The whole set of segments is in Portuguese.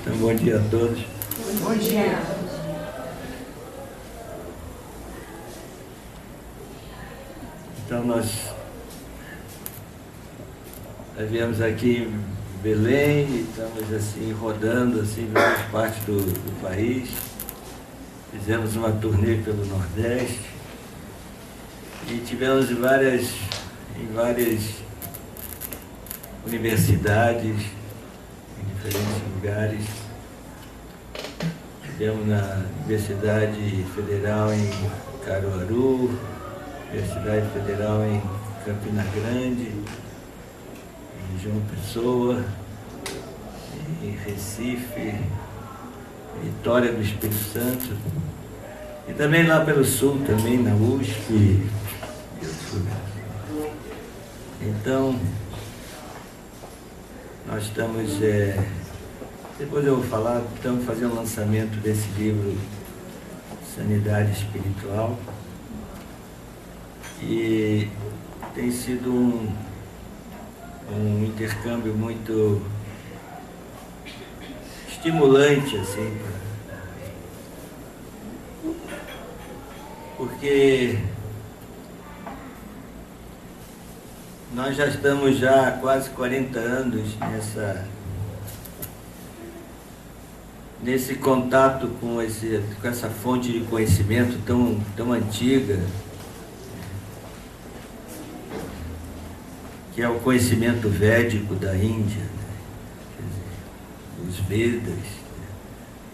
Então, bom dia a todos. Bom dia. Então, nós viemos aqui em Belém e estamos assim, rodando assim, várias partes do país. Fizemos uma turnê pelo Nordeste e tivemos em várias universidades, em diferentes lugares. Estivemos na Universidade Federal em Caruaru, Universidade Federal em Campina Grande, em João Pessoa, em Recife, Vitória do Espírito Santo, e também lá pelo Sul, também na USP e outros lugares. Então, nós estamos, depois eu vou falar, estamos fazendo o lançamento desse livro Sanidade Espiritual, e tem sido um intercâmbio muito estimulante, assim, porque nós já estamos há quase 40 anos nesse contato com essa fonte de conhecimento tão antiga, que é o conhecimento védico da Índia, né? Quer dizer, os Vedas,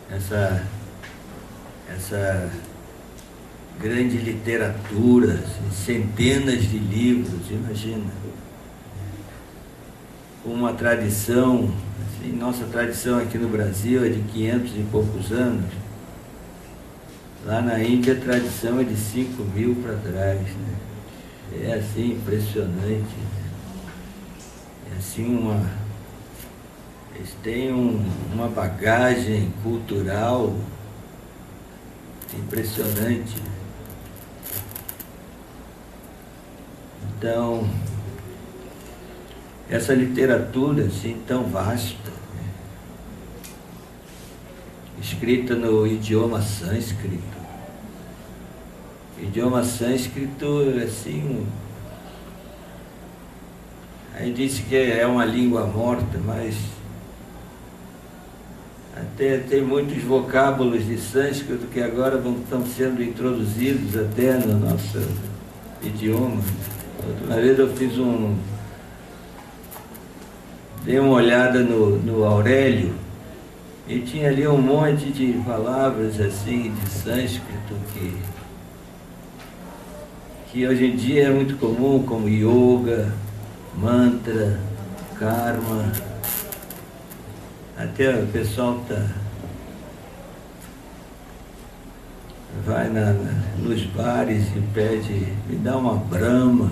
né? Essa grande literatura, assim, centenas de livros, imagina. Uma tradição, assim, nossa tradição aqui no Brasil é de 500 e poucos anos. Lá na Índia a tradição é de 5.000 para trás, né? É assim, impressionante. É assim, eles têm uma bagagem cultural impressionante. Então, essa literatura assim tão vasta, né? Escrita no idioma sânscrito. Idioma sânscrito, assim, aí disse que é uma língua morta, mas até tem muitos vocábulos de sânscrito que agora estão sendo introduzidos até no nosso idioma. Outra vez eu dei uma olhada no Aurélio e tinha ali um monte de palavras assim de sânscrito que hoje em dia é muito comum, como yoga, mantra, karma. Até o pessoal vai nos bares e pede, me dá uma Brahma.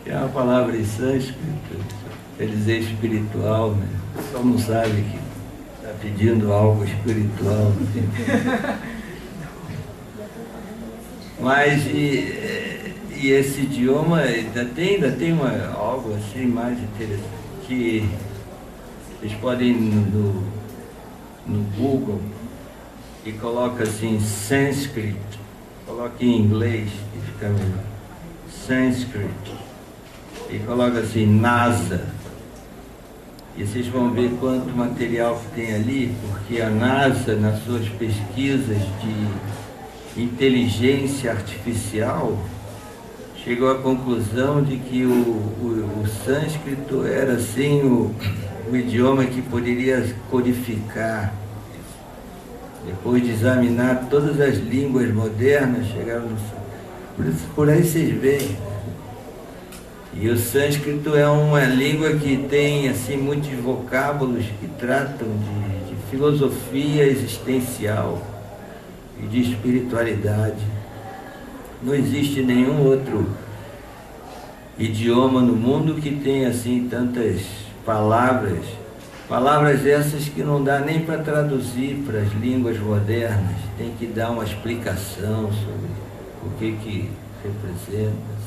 Que é uma palavra em sânscrito, quer dizer espiritual, né? O pessoal não sabe que está pedindo algo espiritual. Mas e esse idioma ainda tem algo assim mais interessante, que vocês podem ir no Google e coloca assim Sanskrit, coloca em inglês e fica melhor, Sanskrit, e coloca assim NASA, e vocês vão ver quanto material que tem ali, porque a NASA, nas suas pesquisas de inteligência artificial, chegou à conclusão de que o sânscrito era assim o idioma que poderia codificar. Depois de examinar todas as línguas modernas, chegaram no sânscrito. Por aí vocês veem. E o sânscrito é uma língua que tem assim muitos vocábulos que tratam de filosofia existencial e de espiritualidade. Não existe nenhum outro idioma no mundo que tenha assim tantas palavras essas que não dá nem para traduzir para as línguas modernas, tem que dar uma explicação sobre o que representa.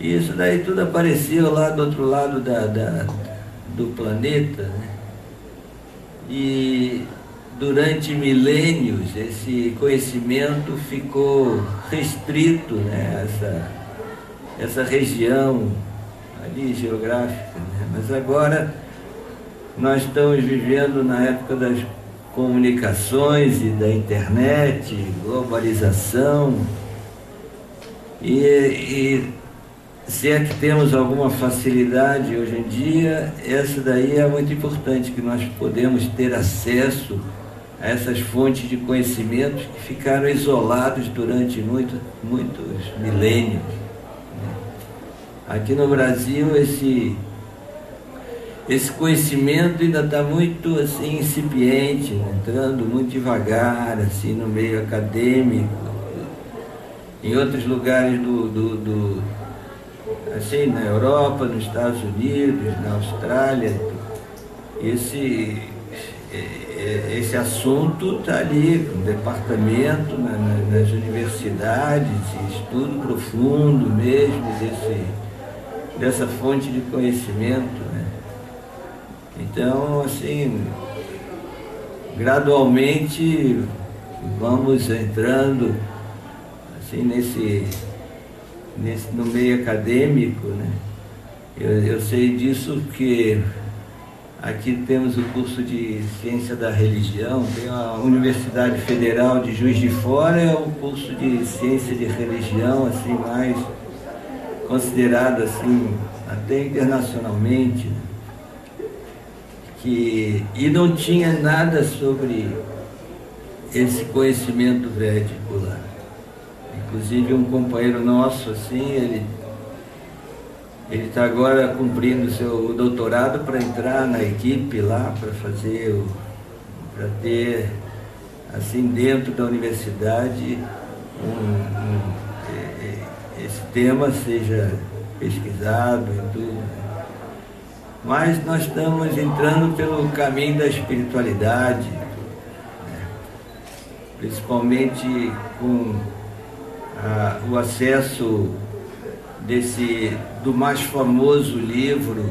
E isso daí tudo apareceu lá do outro lado do planeta, né? E durante milênios esse conhecimento ficou restrito, né, essa região ali geográfica, né? Mas agora nós estamos vivendo na época das comunicações e da internet, globalização, e se é que temos alguma facilidade hoje em dia, essa daí é muito importante, que nós podemos ter acesso a essas fontes de conhecimentos que ficaram isolados durante muitos milênios. Aqui no Brasil, esse conhecimento ainda está muito assim incipiente, né? Entrando muito devagar assim no meio acadêmico. Em outros lugares assim, na Europa, nos Estados Unidos, na Austrália, esse assunto está ali, no departamento, nas universidades, estudo profundo mesmo dessa fonte de conhecimento, né? Então, assim, gradualmente vamos entrando assim no meio acadêmico, né? Eu sei disso porque aqui temos o curso de Ciência da Religião, tem a Universidade Federal de Juiz de Fora, é o curso de Ciência de Religião, assim, mais considerado assim, até internacionalmente, né? E não tinha nada sobre esse conhecimento védico lá. Inclusive um companheiro nosso, assim, ele está agora cumprindo seu doutorado para entrar na equipe lá, para ter, assim, dentro da universidade, esse tema seja pesquisado e tudo. Mas nós estamos entrando pelo caminho da espiritualidade, né? Principalmente com o acesso do mais famoso livro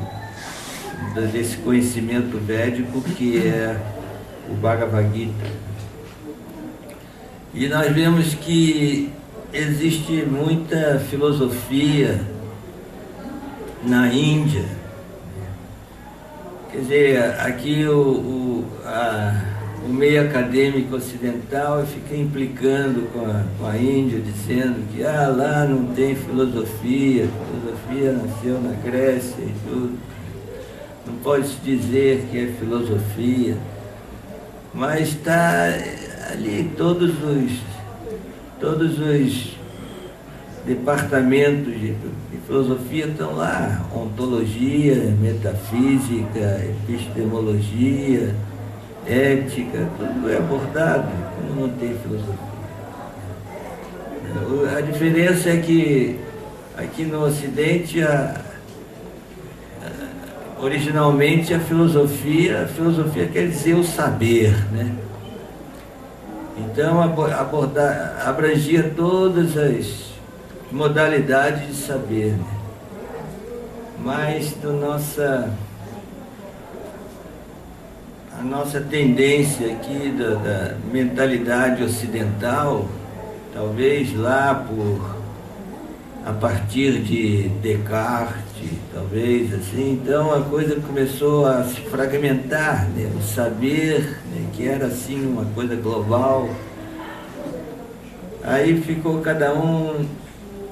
desse conhecimento védico, que é o Bhagavad Gita. E nós vemos que existe muita filosofia na Índia. Quer dizer, aqui o meio acadêmico ocidental fica implicando com a Índia, dizendo que lá não tem filosofia nasceu na Grécia e tudo, não pode se dizer que é filosofia, mas está ali todos os departamentos de filosofia estão lá, ontologia, metafísica, epistemologia, ética, tudo é abordado, como não tem filosofia. A diferença é que aqui no Ocidente, originalmente a filosofia quer dizer o saber, né? Então abrangia todas as modalidades de saber, né? Mas a nossa tendência aqui da mentalidade ocidental, talvez lá a partir de Descartes, talvez assim, então a coisa começou a se fragmentar, né? O saber, né, que era assim uma coisa global, aí ficou cada um,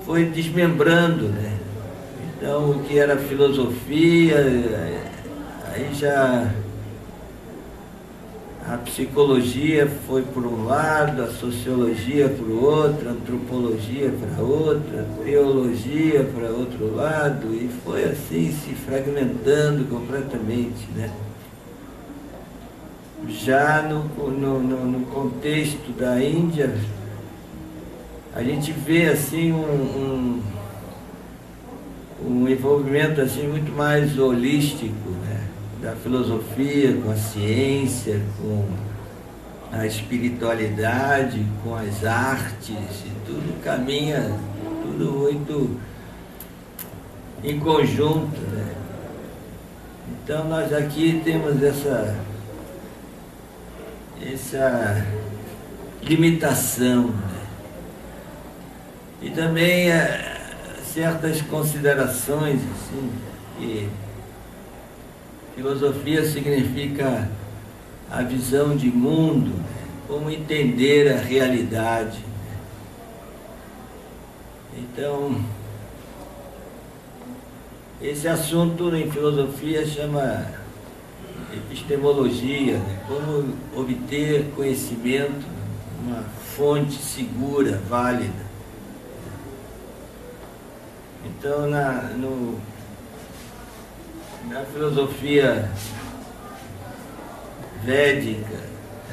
foi desmembrando, né? Então o que era filosofia, aí já a psicologia foi por um lado, a sociologia por outro, a antropologia para outra, a teologia para outro lado, e foi assim se fragmentando completamente, né? Já no contexto da Índia, a gente vê assim um envolvimento assim muito mais holístico, né? Da filosofia, com a ciência, com a espiritualidade, com as artes, e tudo caminha, tudo muito em conjunto, né? Então nós aqui temos essa limitação, né? E também certas considerações, assim, que filosofia significa a visão de mundo, né? Como entender a realidade, né? Então, esse assunto em filosofia chama epistemologia, né? Como obter conhecimento, uma fonte segura, válida. Então, na filosofia védica,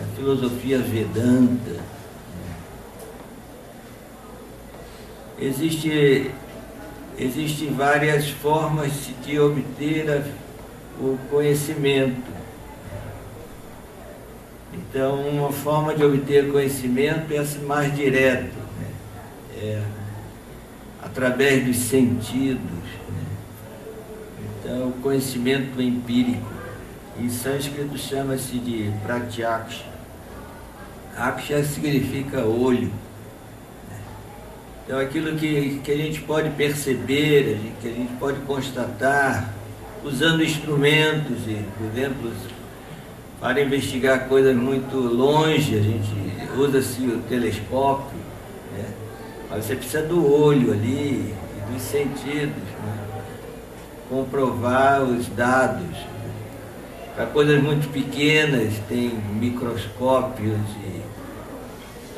a filosofia Vedanta, existem várias formas de obter o conhecimento. Então, uma forma de obter conhecimento é essa mais direta, né? Através dos sentidos, né? Então, o conhecimento empírico, em sânscrito chama-se de pratyaksha. Aksha significa olho. Então, aquilo que a gente pode perceber, que a gente pode constatar, usando instrumentos, por exemplo, para investigar coisas muito longe, a gente usa-se o telescópio, né? Mas você precisa do olho ali, e dos sentidos, né? Comprovar os dados. Para coisas muito pequenas, tem microscópios e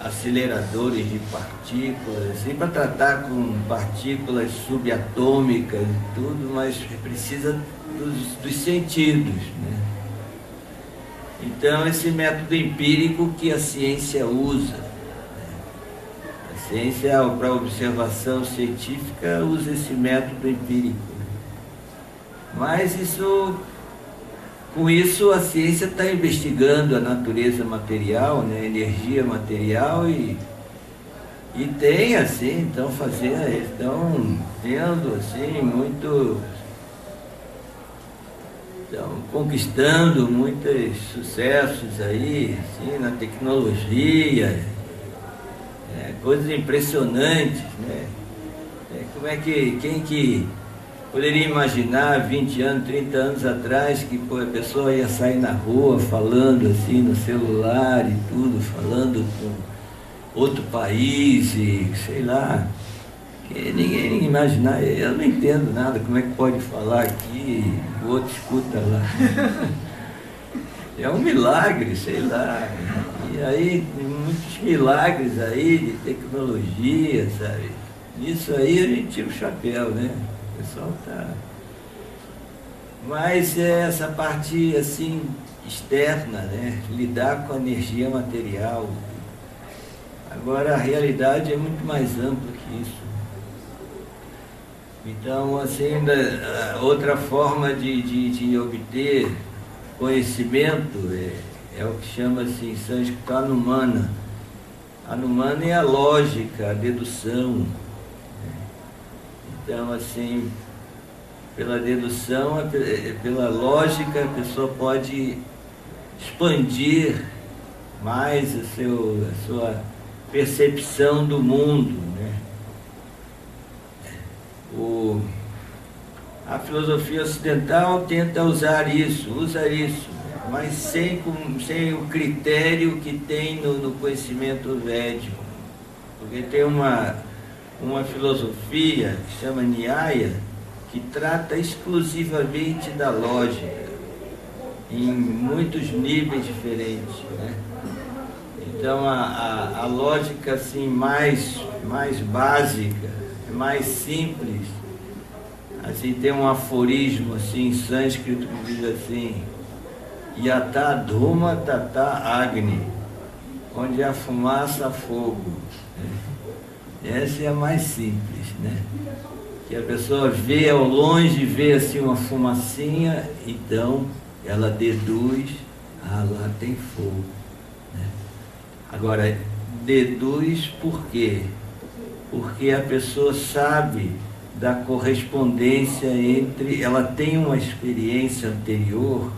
aceleradores de partículas, assim, para tratar com partículas subatômicas e tudo, mas precisa dos sentidos, né? Então, esse método empírico que a ciência usa, né? A ciência, para observação científica, usa esse método empírico. Mas com isso, a ciência está investigando a natureza material, né, a energia material e tem, assim, estão tendo, assim, estão conquistando muitos sucessos aí, assim, na tecnologia, coisas impressionantes, né? Quem que poderia imaginar 20 anos, 30 anos atrás que a pessoa ia sair na rua falando assim no celular e tudo, falando com outro país e sei lá, que ninguém imaginar. Eu não entendo nada, como é que pode falar aqui, o outro escuta lá. É um milagre, sei lá. E aí, muitos milagres aí de tecnologia, sabe? Isso aí a gente tira o chapéu, né? O pessoal está... Mas é essa parte, assim, externa, né? Lidar com a energia material. Agora, a realidade é muito mais ampla que isso. Então, assim, outra forma de obter conhecimento é o que chama-se em sânscrito anumana. Anumana é a lógica, a dedução. Então, assim, pela dedução, pela lógica, a pessoa pode expandir mais a sua percepção do mundo, né? A filosofia ocidental tenta usa isso, mas sem o critério que tem no conhecimento védico. Porque tem uma filosofia que chama Nyaya, que trata exclusivamente da lógica, em muitos níveis diferentes, né? Então a lógica assim, mais básica, mais simples, assim, tem um aforismo assim, em sânscrito que diz assim: Yata Dhuma Tata Agni, onde há fumaça, há fogo. Essa é a mais simples, né? Que a pessoa vê ao longe, vê assim uma fumacinha, então ela deduz, lá tem fogo, né? Agora, deduz por quê? Porque a pessoa sabe da correspondência entre... Ela tem uma experiência anterior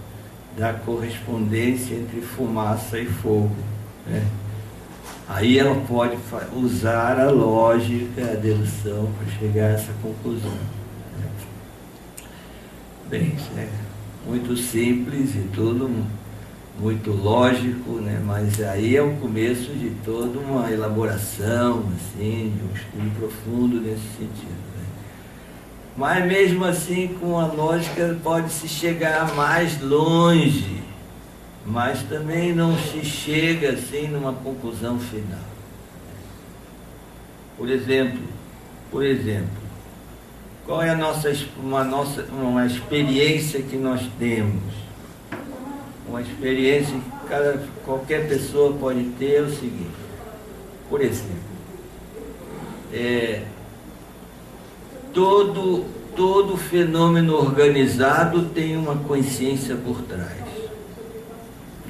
da correspondência entre fumaça e fogo, né? Aí ela pode usar a lógica, a dedução, para chegar a essa conclusão. Bem, isso é muito simples e tudo muito lógico, né? Mas aí é o começo de toda uma elaboração, assim, de um estudo profundo nesse sentido, né? Mas mesmo assim, com a lógica, pode-se chegar mais longe, mas também não se chega assim numa conclusão final. Por exemplo, qual é uma experiência que nós temos? Uma experiência que qualquer pessoa pode ter é o seguinte. Por exemplo, todo fenômeno organizado tem uma consciência por trás.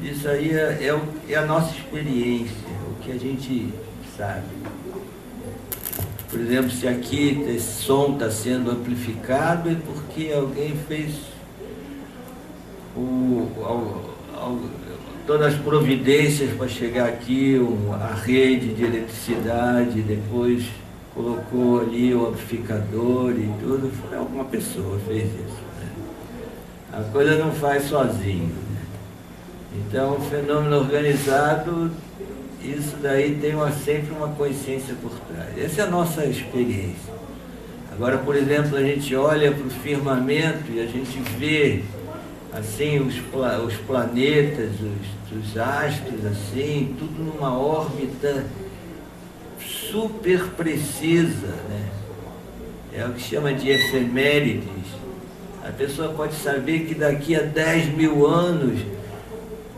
Isso aí é a nossa experiência, o que a gente sabe. Por exemplo, se aqui esse som está sendo amplificado, é porque alguém fez todas as providências para chegar aqui, a rede de eletricidade, depois colocou ali o amplificador e tudo. Foi alguma pessoa que fez isso, né? A coisa não faz sozinho, né? Então, o fenômeno organizado, isso daí tem sempre uma consciência por trás. Essa é a nossa experiência. Agora, por exemplo, a gente olha para o firmamento e a gente vê assim os planetas, os astros, assim, tudo numa órbita super precisa, né? É o que chama de efemérides. A pessoa pode saber que daqui a 10 mil anos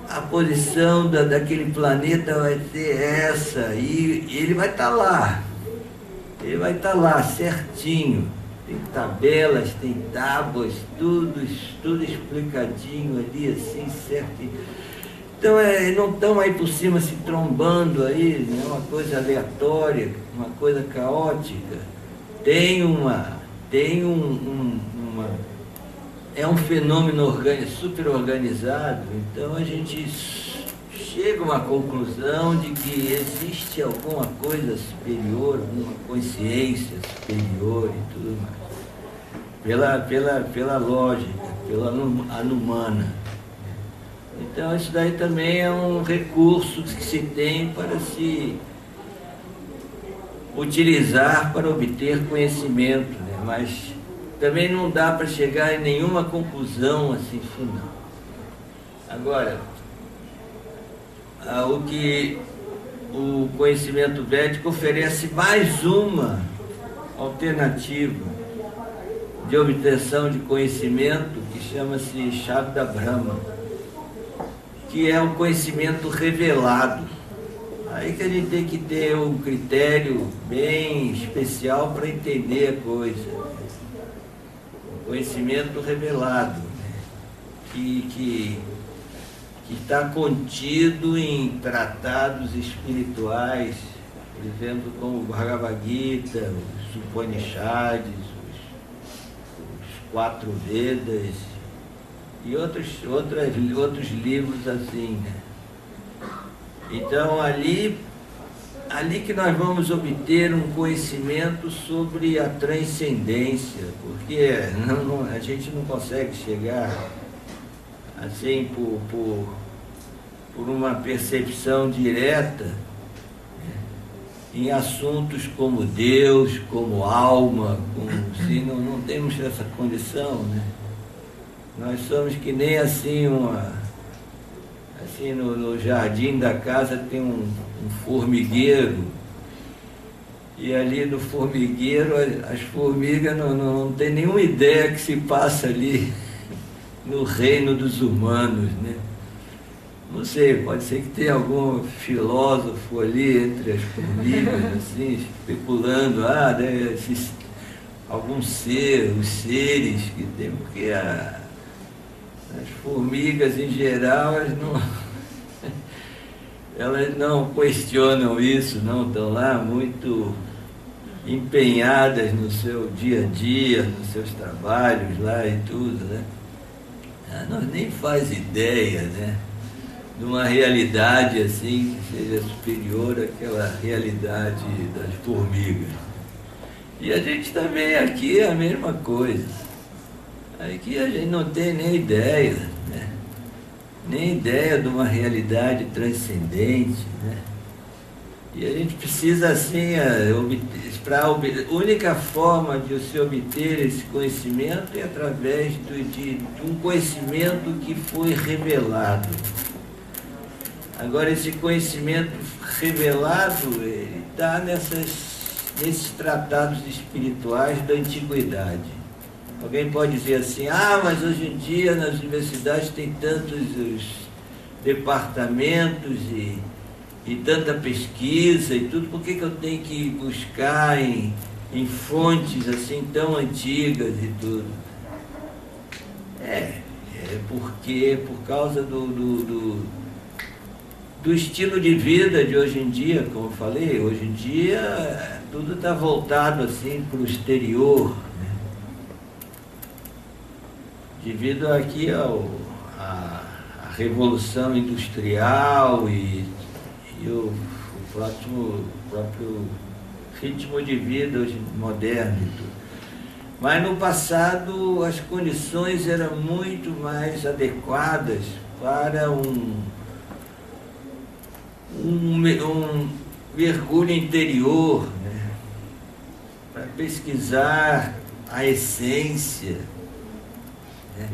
a posição daquele planeta vai ser essa, e ele vai estar lá. Ele vai estar lá, certinho. Tem tabelas, tem tábuas, tudo explicadinho ali, assim, certinho. Então, não estão aí por cima se trombando aí, não é uma coisa aleatória, uma coisa caótica. É um fenômeno super organizado, então a gente chega a uma conclusão de que existe alguma coisa superior, alguma consciência superior e tudo mais. Pela lógica, pela anumana. Então isso daí também é um recurso que se tem para se utilizar para obter conhecimento, né? Mas também não dá para chegar em nenhuma conclusão assim final. Agora, o que o conhecimento védico oferece mais uma alternativa de obtenção de conhecimento, que chama-se Shabda Brahma, que é um conhecimento revelado. Aí que a gente tem que ter um critério bem especial para entender a coisa. O conhecimento revelado, né? que está contido em tratados espirituais, por exemplo, como o Bhagavad Gita, os Upanishads, os 4 Vedas e outros livros assim, né? Então, ali que nós vamos obter um conhecimento sobre a transcendência, porque a gente não consegue chegar assim por uma percepção direta, né, em assuntos como Deus, como alma, assim, não temos essa condição, né? Nós somos que nem assim assim no jardim da casa tem um formigueiro, e ali no formigueiro as formigas não têm nenhuma ideia que se passa ali no reino dos humanos, né? Não sei, pode ser que tenha algum filósofo ali entre as formigas, assim, especulando, algum ser, os seres que tem, porque as formigas em geral, elas não questionam isso, não, estão lá muito empenhadas no seu dia a dia, nos seus trabalhos lá e tudo, né? Nós nem faz ideia, né, de uma realidade assim que seja superior àquela realidade das formigas. E a gente também aqui é a mesma coisa. Aqui a gente não tem nem ideia, né? Nem ideia de uma realidade transcendente, né? E a gente precisa assim, a única forma de se obter esse conhecimento é através de um conhecimento que foi revelado. Agora, esse conhecimento revelado está nesses tratados espirituais da antiguidade. Alguém pode dizer assim, mas hoje em dia nas universidades tem tantos os departamentos e tanta pesquisa e tudo, por que eu tenho que buscar em fontes assim tão antigas e tudo? Porque por causa do estilo de vida de hoje em dia, como eu falei, hoje em dia tudo está voltado assim para o exterior, né? Devido aqui à Revolução Industrial e o próprio ritmo de vida hoje moderno e tudo. Mas no passado as condições eram muito mais adequadas para um mergulho interior, né? Para pesquisar a essência, né?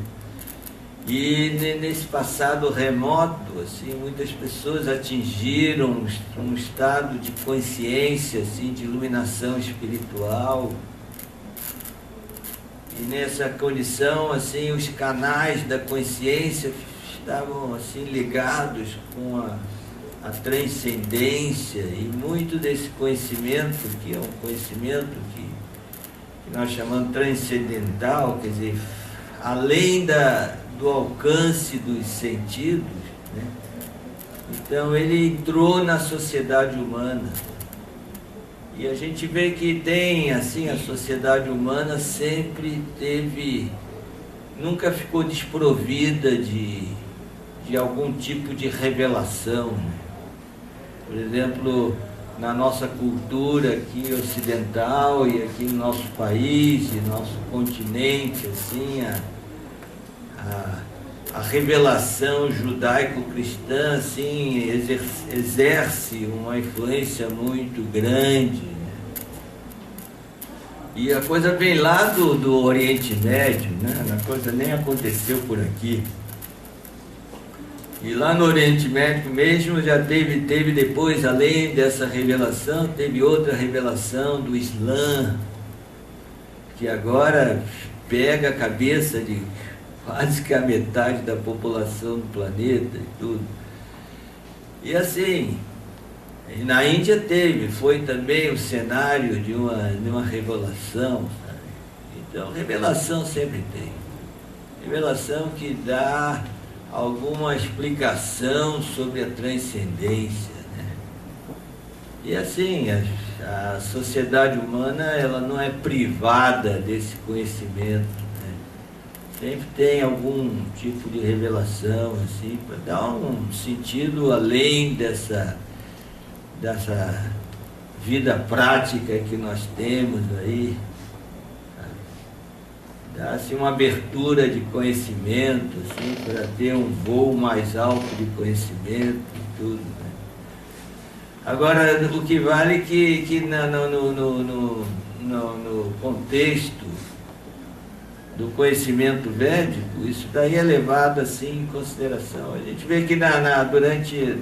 E nesse passado remoto, assim, muitas pessoas atingiram um estado de consciência, assim, de iluminação espiritual. E nessa condição, assim, os canais da consciência estavam assim ligados com a transcendência, e muito desse conhecimento, que é um conhecimento que nós chamamos transcendental, quer dizer, além do alcance dos sentidos, né? Então ele entrou na sociedade humana. E a gente vê que tem, assim, a sociedade humana sempre nunca ficou desprovida de algum tipo de revelação. Por exemplo, na nossa cultura aqui ocidental e aqui no nosso país e nosso continente, assim, a revelação judaico-cristã, assim, exerce uma influência muito grande, né? E a coisa vem lá do Oriente Médio, né? A coisa nem aconteceu por aqui. E lá no Oriente Médio mesmo já teve depois, além dessa revelação, teve outra revelação do Islã, que agora pega a cabeça de quase que a metade da população do planeta e tudo. E assim, na Índia foi também o cenário de uma revelação, sabe? Então, revelação sempre tem. Revelação que dá alguma explicação sobre a transcendência, né? E assim, a sociedade humana, ela não é privada desse conhecimento, né? Sempre tem algum tipo de revelação, assim, para dar um sentido além dessa vida prática que nós temos aí. Dá-se uma abertura de conhecimento, assim, para ter um voo mais alto de conhecimento e tudo, né? Agora, o que vale é que no contexto do conhecimento védico, isso daí é levado assim em consideração. A gente vê que durante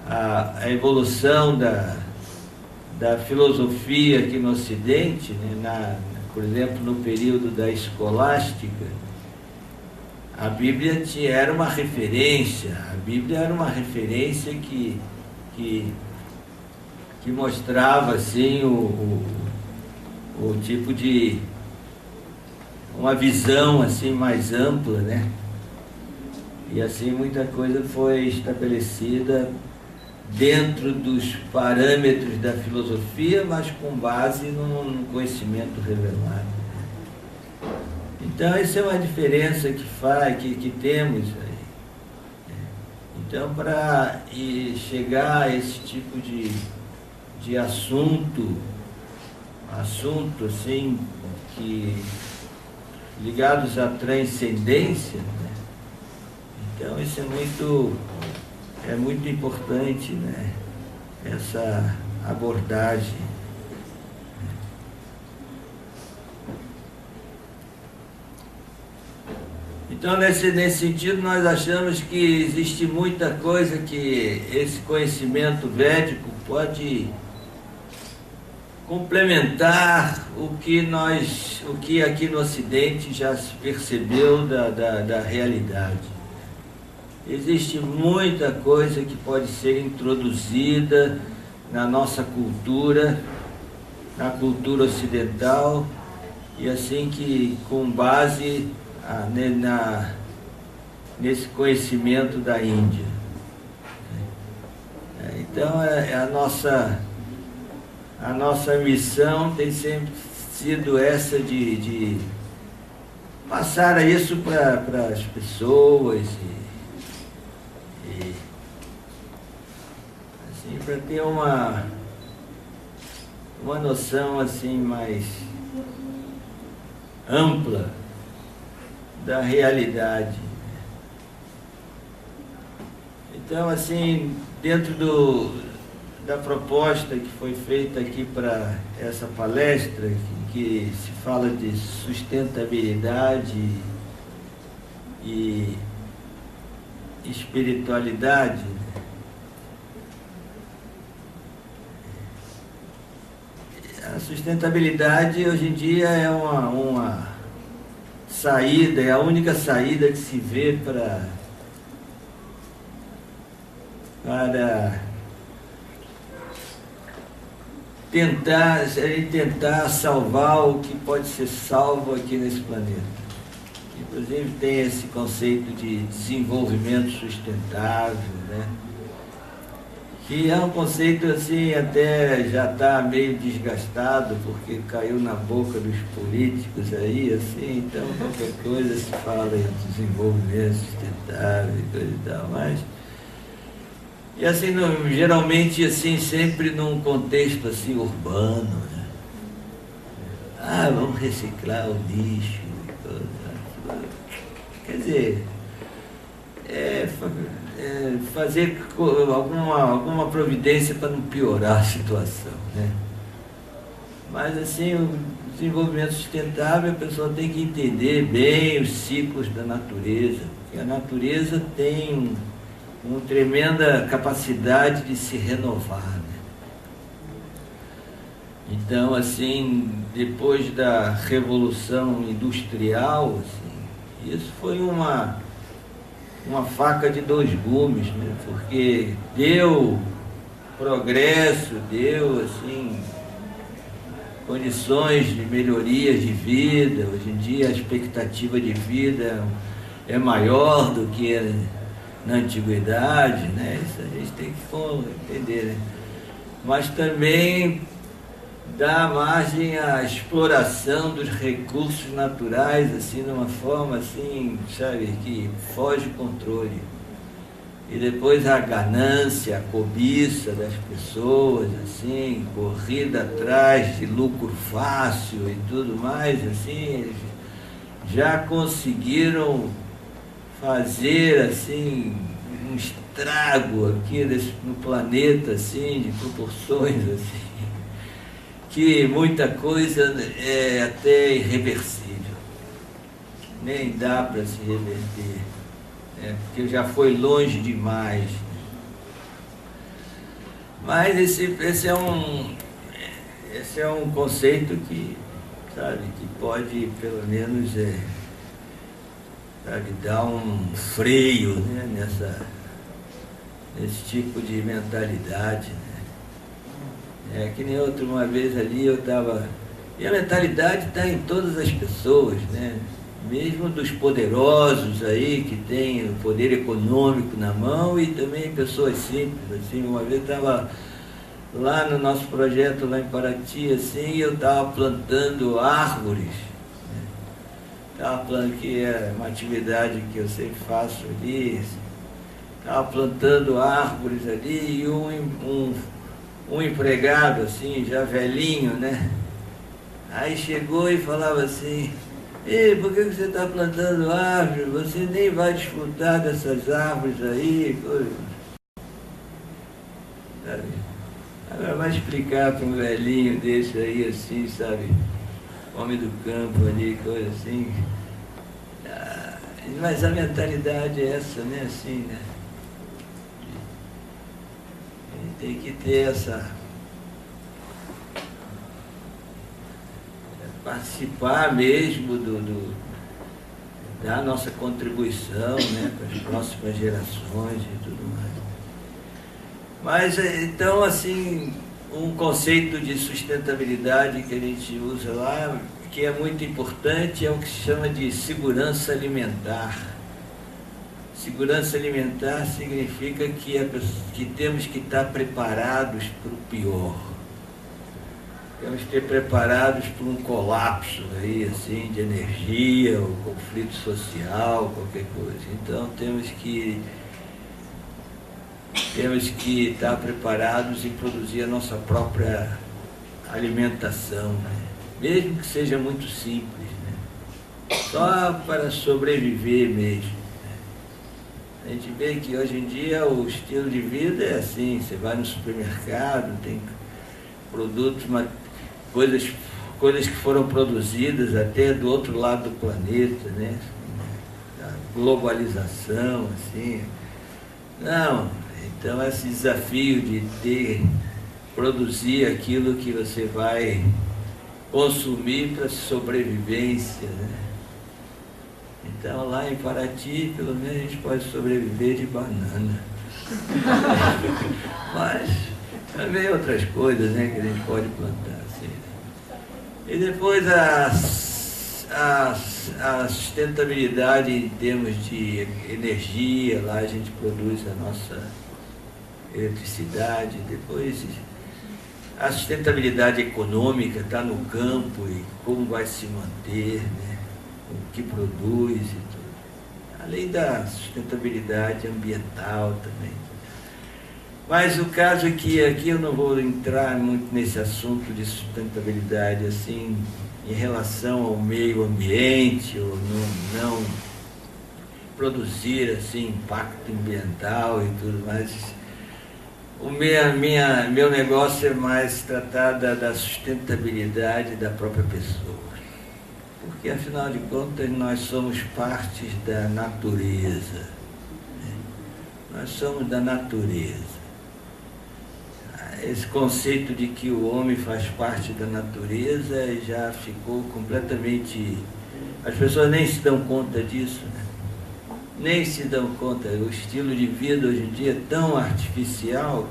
a evolução da filosofia aqui no Ocidente, né, por exemplo, no período da escolástica, a Bíblia era uma referência. A Bíblia era uma referência que mostrava assim o tipo de uma visão assim mais ampla, né? E assim muita coisa foi estabelecida dentro dos parâmetros da filosofia, mas com base num conhecimento revelado. Então, essa é uma diferença que temos aí. Então, para chegar a esse tipo de assunto assim, ligados à transcendência, né? Então, isso é muito importante, né? Essa abordagem. Então, nesse sentido, nós achamos que existe muita coisa que esse conhecimento védico pode complementar o que aqui no Ocidente já se percebeu da realidade. Existe muita coisa que pode ser introduzida na nossa cultura, na cultura ocidental, e assim que com base nesse conhecimento da Índia. Então, a nossa missão tem sempre sido essa de passar isso para as pessoas e assim, para ter uma noção assim mais ampla da realidade. Então, assim, dentro da proposta que foi feita aqui para essa palestra, que se fala de sustentabilidade e espiritualidade, a sustentabilidade hoje em dia é uma saída, é a única saída que se vê para tentar salvar o que pode ser salvo aqui nesse planeta. Inclusive tem esse conceito de desenvolvimento sustentável, né? Que é um conceito assim, até já está meio desgastado, porque caiu na boca dos políticos aí, assim, então qualquer coisa se fala em desenvolvimento sustentável e coisa e tal, mas... E assim, geralmente, assim, sempre num contexto assim, urbano, né? Vamos reciclar o lixo e coisa. Quer dizer, fazer alguma providência para não piorar a situação, né? Mas assim, o desenvolvimento sustentável, a pessoa tem que entender bem os ciclos da natureza, porque a natureza tem uma tremenda capacidade de se renovar, né? Então, assim, depois da Revolução Industrial, assim, isso foi uma faca de dois gumes, né? Porque deu progresso, deu, assim, condições de melhorias de vida. Hoje em dia a expectativa de vida é maior do que na antiguidade, né? Isso a gente tem que entender, né? Mas também dá margem à exploração dos recursos naturais, assim, de uma forma assim, sabe, que foge controle. E depois a ganância, a cobiça das pessoas, assim, corrida atrás de lucro fácil e tudo mais, assim, já conseguiram fazer assim um estrago aqui no planeta, assim, de proporções assim, que muita coisa é até irreversível, nem dá para se reverter, né? Porque já foi longe demais. Mas esse é um conceito que, sabe, que pode pelo menos dar um freio, né, nesse tipo de mentalidade, né? Que nem uma vez ali eu estava... E a mentalidade está em todas as pessoas, né? mesmo dos poderosos aí, que têm o poder econômico na mão, e também pessoas simples. Assim, uma vez estava lá no nosso projeto lá em Paraty, assim, eu estava plantando árvores, estava plantando, que é uma atividade que eu sempre faço ali, estava plantando árvores ali, e um empregado, assim, já velhinho, né? Aí chegou e falava assim: ei, por que você está plantando árvores? Você nem vai desfrutar dessas árvores aí. Sabe? Agora vai explicar para um velhinho desse aí, assim, sabe? Homem do campo ali, coisa assim. Mas a mentalidade é essa, né? Assim, né? Tem que ter essa... participar mesmo da nossa contribuição, né, para as próximas gerações e tudo mais. Mas, então, assim, um conceito de sustentabilidade que a gente usa lá, que é muito importante, é o que se chama de segurança alimentar. Segurança alimentar significa que temos que estar preparados para o pior. Temos que ter preparados para um colapso aí, assim, de energia, ou conflito social, qualquer coisa. Então temos que estar preparados em produzir a nossa própria alimentação, né? Mesmo que seja muito simples, né? Só para sobreviver mesmo. A gente vê que hoje em dia o estilo de vida é assim: você vai no supermercado, tem produtos, coisas que foram produzidas até do outro lado do planeta, né? A globalização, assim. Não, então esse desafio de produzir aquilo que você vai consumir para sobrevivência, né? Então lá em Paraty, pelo menos a gente pode sobreviver de banana. Mas também outras coisas, né, que a gente pode plantar. Assim. E depois a sustentabilidade em termos de energia, lá a gente produz a nossa eletricidade. Depois a sustentabilidade econômica está no campo e como vai se manter, né, o que produz e tudo. Além da sustentabilidade ambiental também. Mas o caso é que aqui eu não vou entrar muito nesse assunto de sustentabilidade, assim, em relação ao meio ambiente, ou não produzir, assim, impacto ambiental e tudo mais. Meu negócio é mais tratar da sustentabilidade da própria pessoa. Porque, afinal de contas, nós somos partes da natureza. Né? Nós somos da natureza. Esse conceito de que o homem faz parte da natureza já ficou completamente... As pessoas nem se dão conta disso, né? Nem se dão conta. O estilo de vida hoje em dia é tão artificial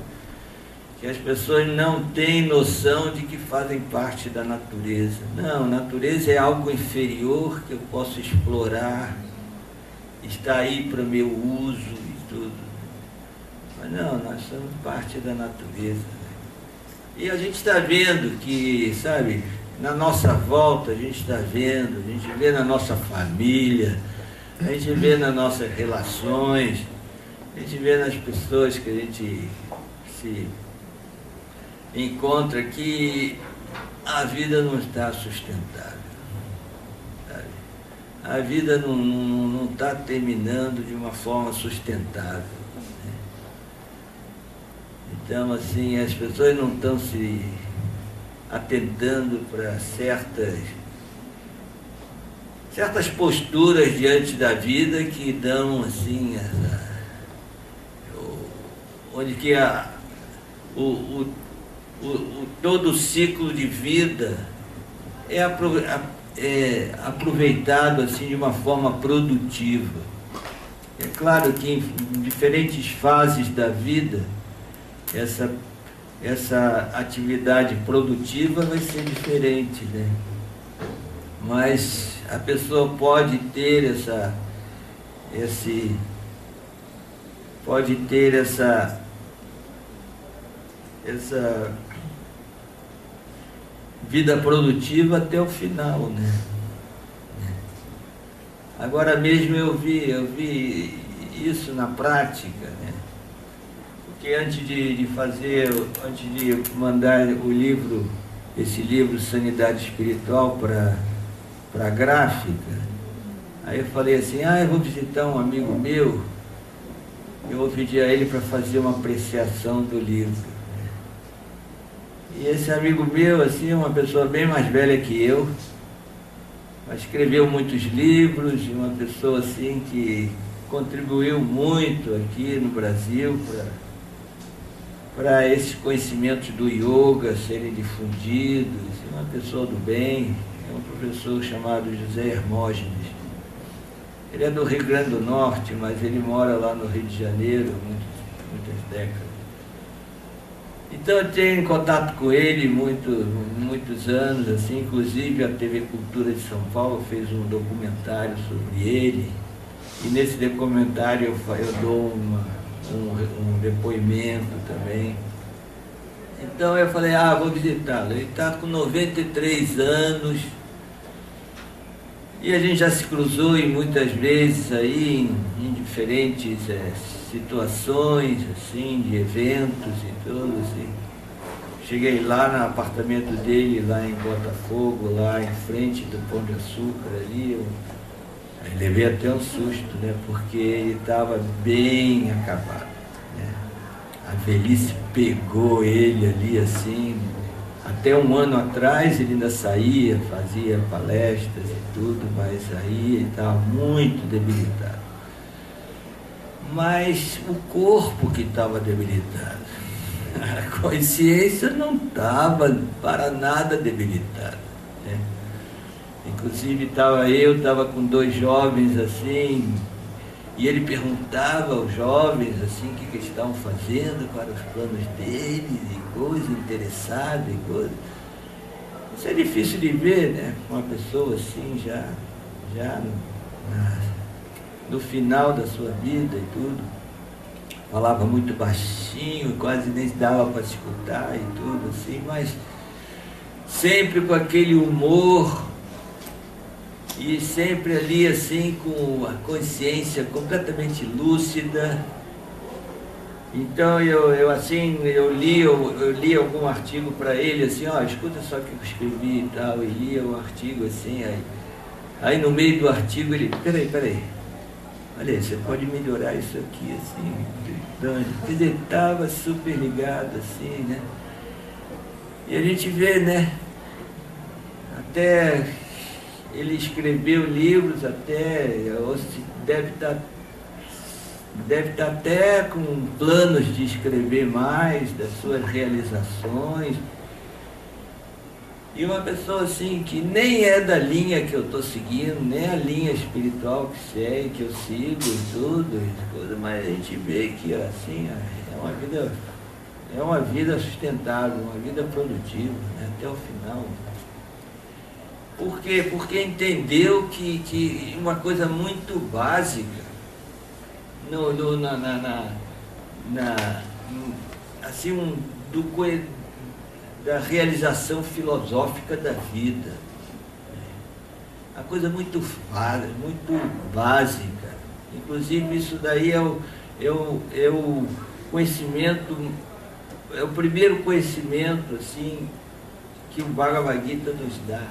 que as pessoas não têm noção de que fazem parte da natureza. Não, natureza é algo inferior que eu posso explorar, está aí para o meu uso e tudo. Mas não, nós somos parte da natureza. E a gente está vendo que, sabe, na nossa volta a gente está vendo, a gente vê na nossa família, a gente vê nas nossas relações, a gente vê nas pessoas que a gente se encontra que a vida não está sustentável. Sabe? A vida não está terminando de uma forma sustentável. Então, assim, as pessoas não estão se atentando para certas posturas diante da vida que dão, assim, onde que todo o ciclo de vida é aproveitado, assim, de uma forma produtiva. É claro que em diferentes fases da vida, essa atividade produtiva vai ser diferente, né? mas a pessoa pode ter essa vida produtiva até o final, né? Agora mesmo eu vi isso na prática, né? Porque antes de mandar esse livro Sanidade Espiritual para a gráfica, aí eu falei assim, eu vou visitar um amigo meu, eu vou pedir a ele para fazer uma apreciação do livro. E esse amigo meu, assim, é uma pessoa bem mais velha que eu, mas escreveu muitos livros, e uma pessoa assim que contribuiu muito aqui no Brasil para esses conhecimentos do yoga serem difundidos. Uma pessoa do bem, é um professor chamado José Hermógenes. Ele é do Rio Grande do Norte, mas ele mora lá no Rio de Janeiro há muitas décadas. Então eu tenho contato com ele muitos anos, assim, inclusive a TV Cultura de São Paulo fez um documentário sobre ele, e nesse documentário eu dou um depoimento também. Então eu falei, vou visitá-lo. Ele está com 93 anos, e a gente já se cruzou muitas vezes aí em diferentes situações, assim, de eventos e tudo, assim. Cheguei lá no apartamento dele, lá em Botafogo, lá em frente do Pão de Açúcar ali, aí levei até um susto, né, porque ele estava bem acabado, né? A velhice pegou ele ali, assim. Até um ano atrás ele ainda saía, fazia palestras e tudo, mas aí ele estava muito debilitado. Mas o corpo que estava debilitado, a consciência não estava para nada debilitada, né? Inclusive estava com 2 jovens assim, e ele perguntava aos jovens assim o que eles estavam fazendo, quais eram os planos deles, e coisa interessada, e coisa. Isso é difícil de ver, né? Uma pessoa assim já no final da sua vida e tudo, falava muito baixinho, quase nem dava para escutar e tudo assim, mas sempre com aquele humor e sempre ali assim com a consciência completamente lúcida. Então eu li algum artigo para ele assim, escuta só o que eu escrevi e tal, e lia um artigo assim, aí no meio do artigo ele, peraí, olha aí, você pode melhorar isso aqui, assim, gritando. Quer dizer, estava super ligado, assim, né? E a gente vê, né? Até ele escreveu livros, deve estar até com planos de escrever mais das suas realizações. E uma pessoa assim que nem é da linha que eu estou seguindo, nem a linha espiritual que eu sigo e tudo, mas a gente vê que assim, é uma vida sustentável, uma vida produtiva, né, até o final. Por quê? Porque entendeu que uma coisa muito básica da realização filosófica da vida. Uma coisa muito básica. Inclusive isso daí é o conhecimento, é o primeiro conhecimento assim, que o Bhagavad Gita nos dá.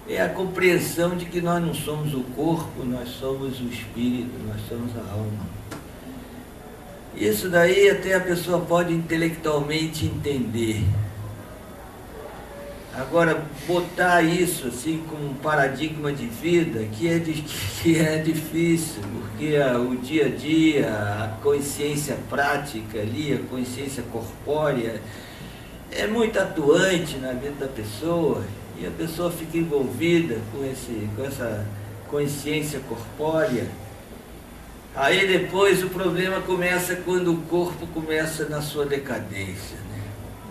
É a compreensão de que nós não somos o corpo, nós somos o espírito, nós somos a alma. Isso daí até a pessoa pode intelectualmente entender. Agora, botar isso assim como um paradigma de vida, que é difícil, porque o dia a dia, a consciência prática ali, a consciência corpórea, é muito atuante na vida da pessoa, e a pessoa fica envolvida com essa consciência corpórea. Aí depois o problema começa quando o corpo começa na sua decadência, né?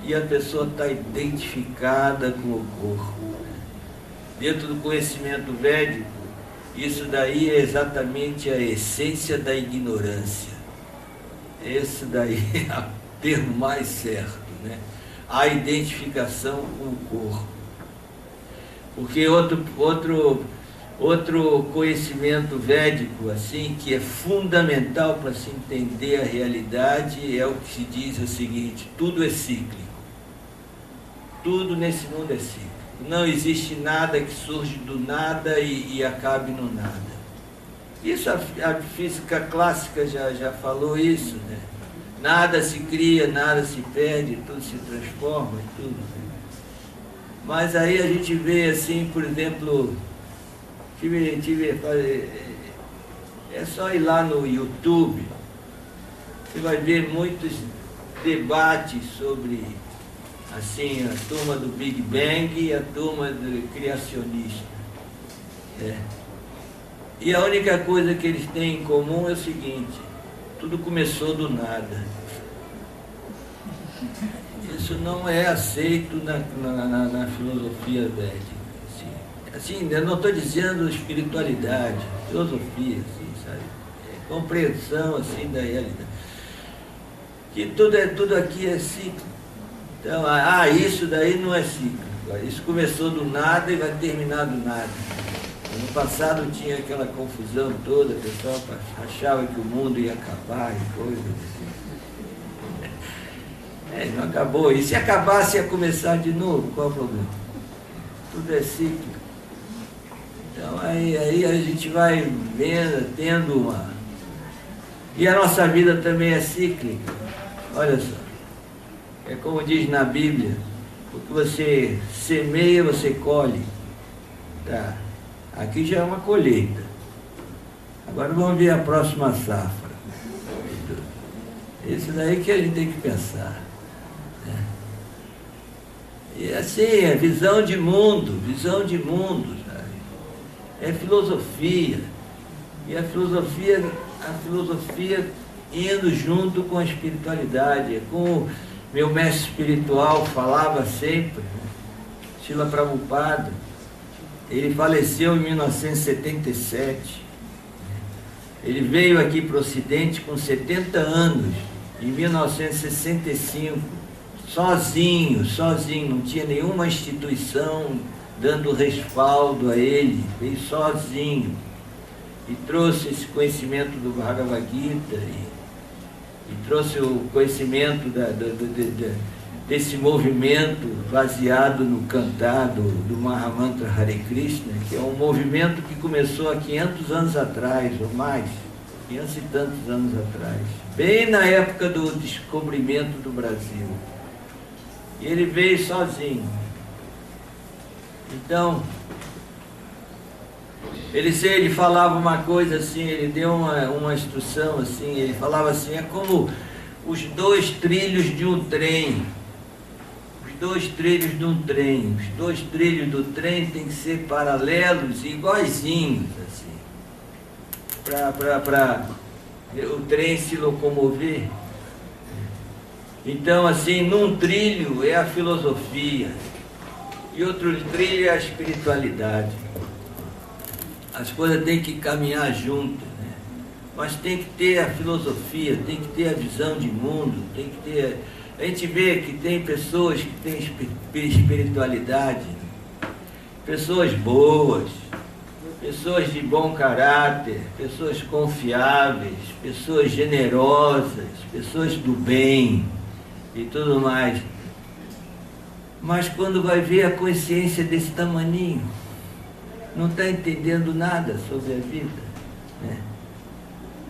e a pessoa está identificada com o corpo. Dentro do conhecimento védico, isso daí é exatamente a essência da ignorância. Esse daí é o termo mais certo, né? A identificação com o corpo. Porque outro conhecimento védico, assim, que é fundamental para se entender a realidade, é o que se diz o seguinte: tudo é cíclico. Tudo nesse mundo é cíclico. Não existe nada que surge do nada e acabe no nada. Isso a física clássica já falou isso, né? Nada se cria, nada se perde, tudo se transforma e tudo. Mas aí a gente vê assim, por exemplo, é só ir lá no YouTube, você vai ver muitos debates sobre, assim, a turma do Big Bang e a turma do criacionista. E a única coisa que eles têm em comum é o seguinte: tudo começou do nada. Isso não é aceito na filosofia védica. Assim, eu não estou dizendo espiritualidade, filosofia, assim, sabe? É compreensão assim, da realidade. Que tudo aqui é cíclico. Então, isso daí não é cíclico. Isso começou do nada e vai terminar do nada. No passado tinha aquela confusão toda, o pessoal achava que o mundo ia acabar e coisas assim. Não acabou. E se acabasse ia começar de novo, qual é o problema? Tudo é cíclico. Então aí a gente vai vendo, tendo uma... E a nossa vida também é cíclica. Olha só. É como diz na Bíblia, o que você semeia, você colhe. Tá. Aqui já é uma colheita. Agora vamos ver a próxima safra. Isso daí que a gente tem que pensar. Né? E assim, é visão de mundo, sabe? É filosofia. E a filosofia indo junto com a espiritualidade. É como meu mestre espiritual falava sempre, né? Srila Prabhupada. Ele faleceu em 1977. Ele veio aqui para o Ocidente com 70 anos, em 1965, sozinho, não tinha nenhuma instituição dando respaldo a ele, veio sozinho e trouxe esse conhecimento do Bhagavad Gita e trouxe o conhecimento desse movimento baseado no cantar do Mahamantra Hare Krishna, que é um movimento que começou há 500 anos atrás, ou mais, 500 e tantos anos atrás, bem na época do descobrimento do Brasil. E ele veio sozinho. Então, ele falava uma coisa assim, ele deu uma instrução assim, ele falava assim: é como os dois trilhos de um trem. Os dois trilhos do trem têm que ser paralelos e iguaizinhos, assim, para o trem se locomover. Então, assim, num trilho é a filosofia e outro trilho é a espiritualidade. As coisas têm que caminhar juntas, né? Mas tem que ter a filosofia, tem que ter a visão de mundo, tem que ter... A gente vê que tem pessoas que têm espiritualidade, pessoas boas, pessoas de bom caráter, pessoas confiáveis, pessoas generosas, pessoas do bem e tudo mais. Mas quando vai ver a consciência desse tamaninho, não está entendendo nada sobre a vida, né?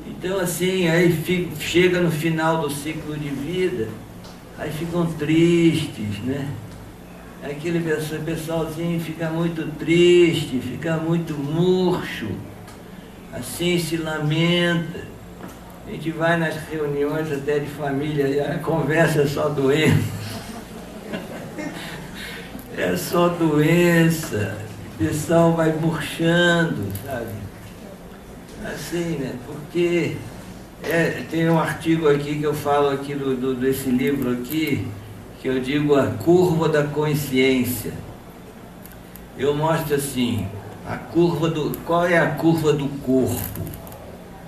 Então, assim, aí chega no final do ciclo de vida, aí ficam tristes, né? Aquele pessoalzinho fica muito triste, fica muito murcho, assim se lamenta. A gente vai nas reuniões até de família e a conversa é só doença. É só doença. O pessoal vai murchando, sabe? Assim, né? Porque tem um artigo aqui que eu falo aqui desse livro aqui, que eu digo a curva da consciência. Eu mostro assim, qual é a curva do corpo?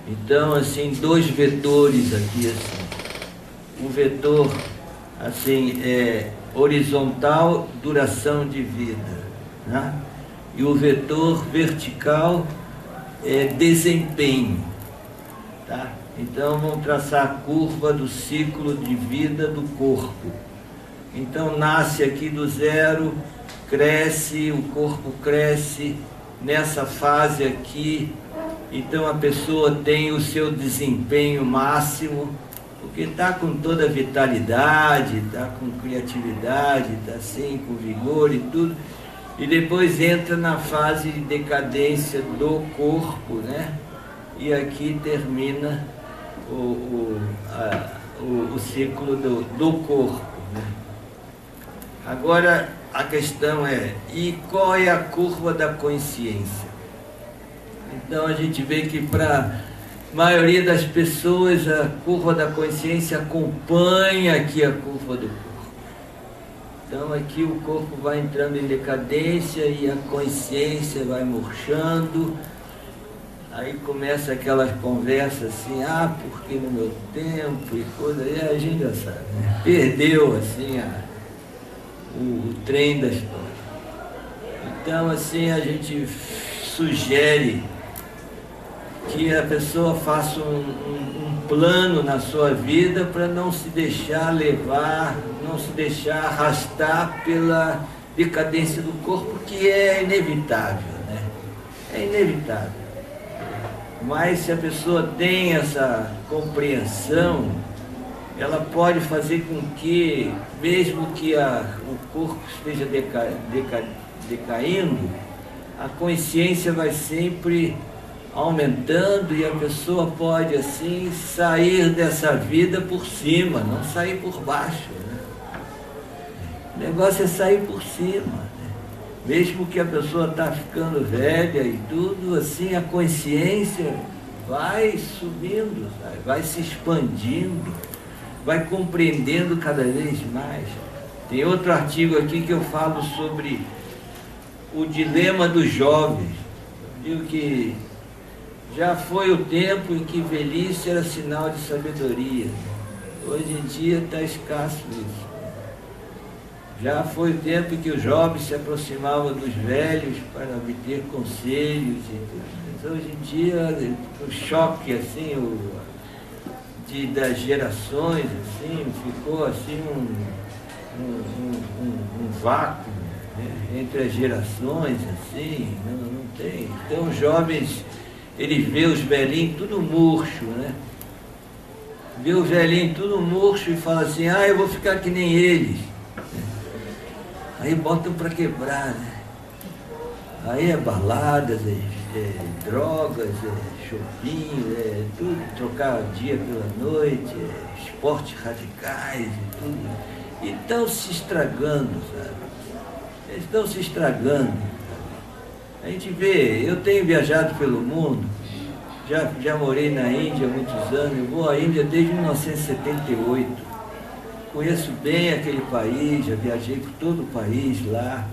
Então, assim, 2 vetores aqui, assim. O vetor, assim, é horizontal, duração de vida, né? E o vetor vertical é desempenho, tá? Então, vamos traçar a curva do ciclo de vida do corpo. Então, nasce aqui do zero, cresce, o corpo cresce, nessa fase aqui, então a pessoa tem o seu desempenho máximo, porque está com toda a vitalidade, está com criatividade, está assim, com vigor e tudo, e depois entra na fase de decadência do corpo, né? E aqui termina o ciclo do corpo, né? Agora, a questão é, e qual é a curva da consciência? Então a gente vê que para a maioria das pessoas a curva da consciência acompanha aqui a curva do corpo. Então aqui o corpo vai entrando em decadência e a consciência vai murchando. Aí começa aquelas conversas assim, porque no meu tempo e coisa, e a gente já sabe, né? Perdeu assim o trem da história. Então assim a gente sugere que a pessoa faça um plano na sua vida para não se deixar levar, não se deixar arrastar pela decadência do corpo, que é inevitável, né? É inevitável. Mas se a pessoa tem essa compreensão, ela pode fazer com que, mesmo que o corpo esteja decaindo, a consciência vai sempre aumentando e a pessoa pode assim sair dessa vida por cima, não sair por baixo, né? O negócio é sair por cima, né? Mesmo que a pessoa está ficando velha e tudo, assim a consciência vai subindo, sabe? Vai se expandindo, vai compreendendo cada vez mais. Tem outro artigo aqui que eu falo sobre o dilema dos jovens. Digo que já foi o tempo em que velhice era sinal de sabedoria. Hoje em dia está escasso isso. Já foi o tempo em que os jovens se aproximavam dos velhos para obter conselhos e tudo. Mas hoje em dia o choque assim, das gerações assim, ficou assim um vácuo, né, entre as gerações assim, não tem. Então os jovens, eles vê os velhinhos tudo murcho, né? Vê os velhinhos tudo murcho e fala assim, eu vou ficar que nem eles. Aí botam para quebrar, né? Aí é baladas, drogas, chopinho, tudo, trocar o dia pela noite, esportes radicais e tudo. E estão se estragando, sabe? Eles estão se estragando. A gente vê, eu tenho viajado pelo mundo, já morei na Índia há muitos anos, eu vou à Índia desde 1978. Conheço bem aquele país, já viajei por todo o país lá.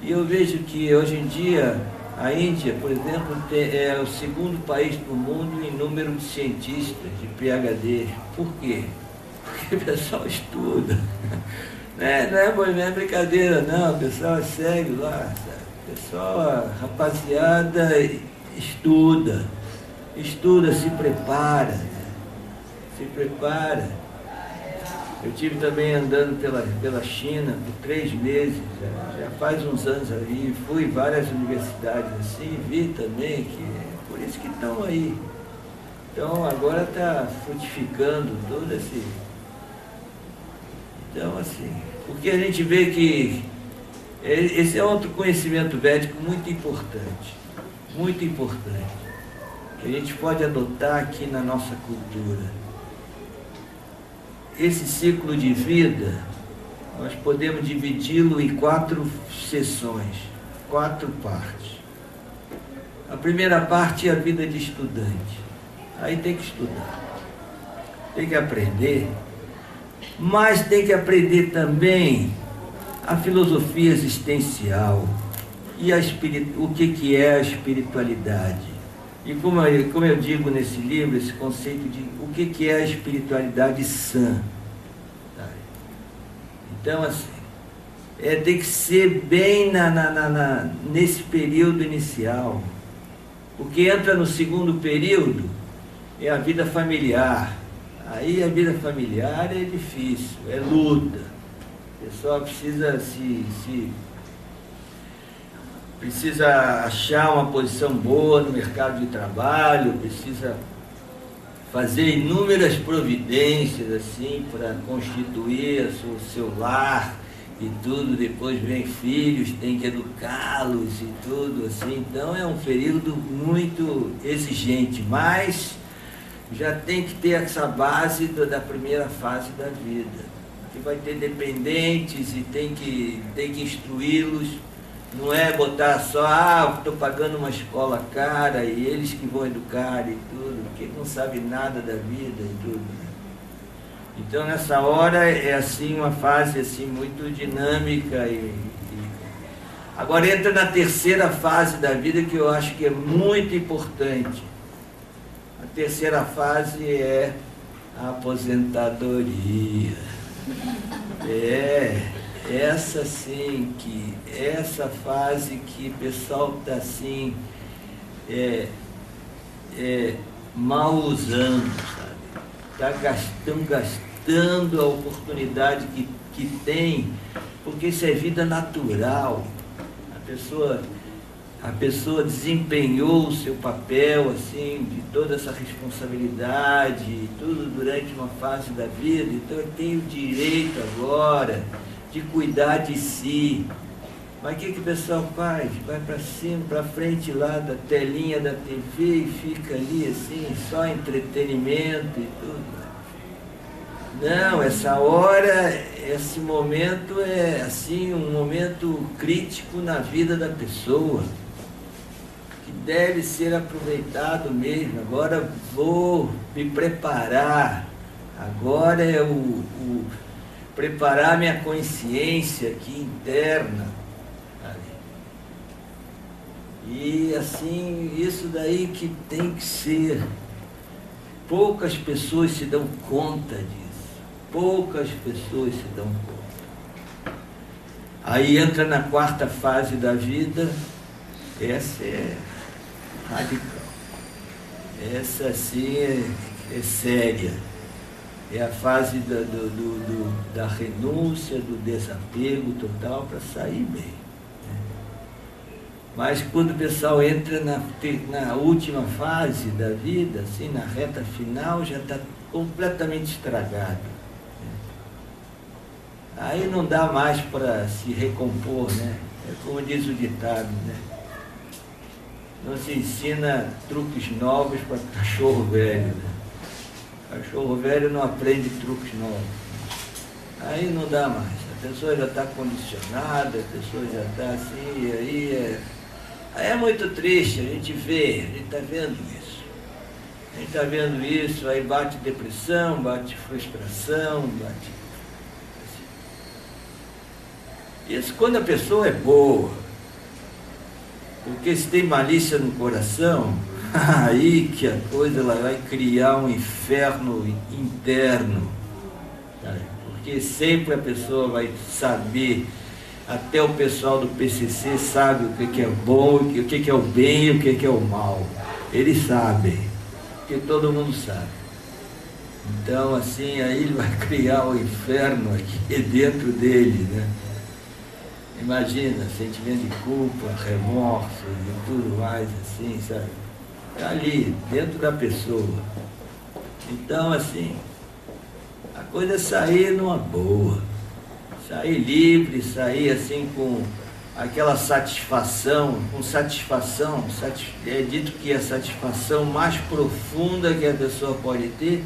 E eu vejo que hoje em dia a Índia, por exemplo, é o segundo país do mundo em número de cientistas, de PhD. Por quê? Porque o pessoal estuda. Não é brincadeira não, o pessoal é sério lá, sabe? O pessoal, a rapaziada estuda, se prepara, né? Se prepara. Eu estive também andando pela China por 3 meses, já faz uns anos ali, fui em várias universidades assim, vi também que é por isso que estão aí. Então agora está frutificando todo esse... Então assim, porque a gente vê que esse é outro conhecimento védico muito importante, que a gente pode adotar aqui na nossa cultura. Esse ciclo de vida, nós podemos dividi-lo em 4 sessões, 4 partes. A primeira parte é a vida de estudante. Aí tem que estudar, tem que aprender mas tem que aprender também a filosofia existencial e o que é a espiritualidade. E como eu digo nesse livro, esse conceito de o que é a espiritualidade sã. Então, assim, tem que ser bem nesse período inicial. O que entra no segundo período é a vida familiar. Aí a vida familiar é difícil, é luta. O pessoal precisa achar uma posição boa no mercado de trabalho, precisa fazer inúmeras providências assim para constituir o seu lar e tudo. Depois vem filhos, tem que educá-los e tudo assim. Então é um período muito exigente, mas já tem que ter essa base da primeira fase da vida, que vai ter dependentes e tem que instruí-los. Não é botar só, estou pagando uma escola cara e eles que vão educar e tudo, porque não sabem nada da vida e tudo. Então nessa hora é assim uma fase assim muito dinâmica agora entra na terceira fase da vida, que eu acho que é muito importante. A terceira fase é a aposentadoria. Essa fase que o pessoal está assim, mal usando, sabe? Estão gastando a oportunidade que tem, porque isso é vida natural. A pessoa desempenhou o seu papel, assim, de toda essa responsabilidade, e tudo durante uma fase da vida, então ele tem o direito agora de cuidar de si. Mas o que o pessoal faz? Vai para cima, para frente lá da telinha da TV e fica ali assim, só entretenimento e tudo. Não, essa hora, esse momento é assim um momento crítico na vida da pessoa, que deve ser aproveitado mesmo. Agora vou me preparar, agora é preparar minha consciência aqui interna. E assim, isso daí que tem que ser. Poucas pessoas se dão conta disso. Poucas pessoas se dão conta. Aí entra na quarta fase da vida. Essa é radical. Essa assim é séria. É a fase da renúncia, do desapego total para sair bem. Mas quando o pessoal entra na última fase da vida, assim, na reta final, já está completamente estragado. Aí não dá mais para se recompor, né? É como diz o ditado, né? Não se ensina truques novos para cachorro velho, né? Cachorro velho não aprende truques novos. Aí não dá mais. A pessoa já está condicionada, a pessoa já está assim, e aí é muito triste, a gente está vendo isso. A gente está vendo isso, aí bate depressão, bate frustração, bate... Isso quando a pessoa é boa. Porque se tem malícia no coração, aí que a coisa ela vai criar um inferno interno. Porque sempre a pessoa vai saber, até o pessoal do PCC sabe o que é bom, o que é o bem e o que é o mal. Eles sabem, porque todo mundo sabe. Então assim, aí ele vai criar um inferno aqui dentro dele, né? Imagina, sentimento de culpa, remorso e tudo mais assim, sabe? Ali, dentro da pessoa. Então, assim, a coisa é sair numa boa. Sair livre, sair assim com aquela satisfação, é dito que a satisfação mais profunda que a pessoa pode ter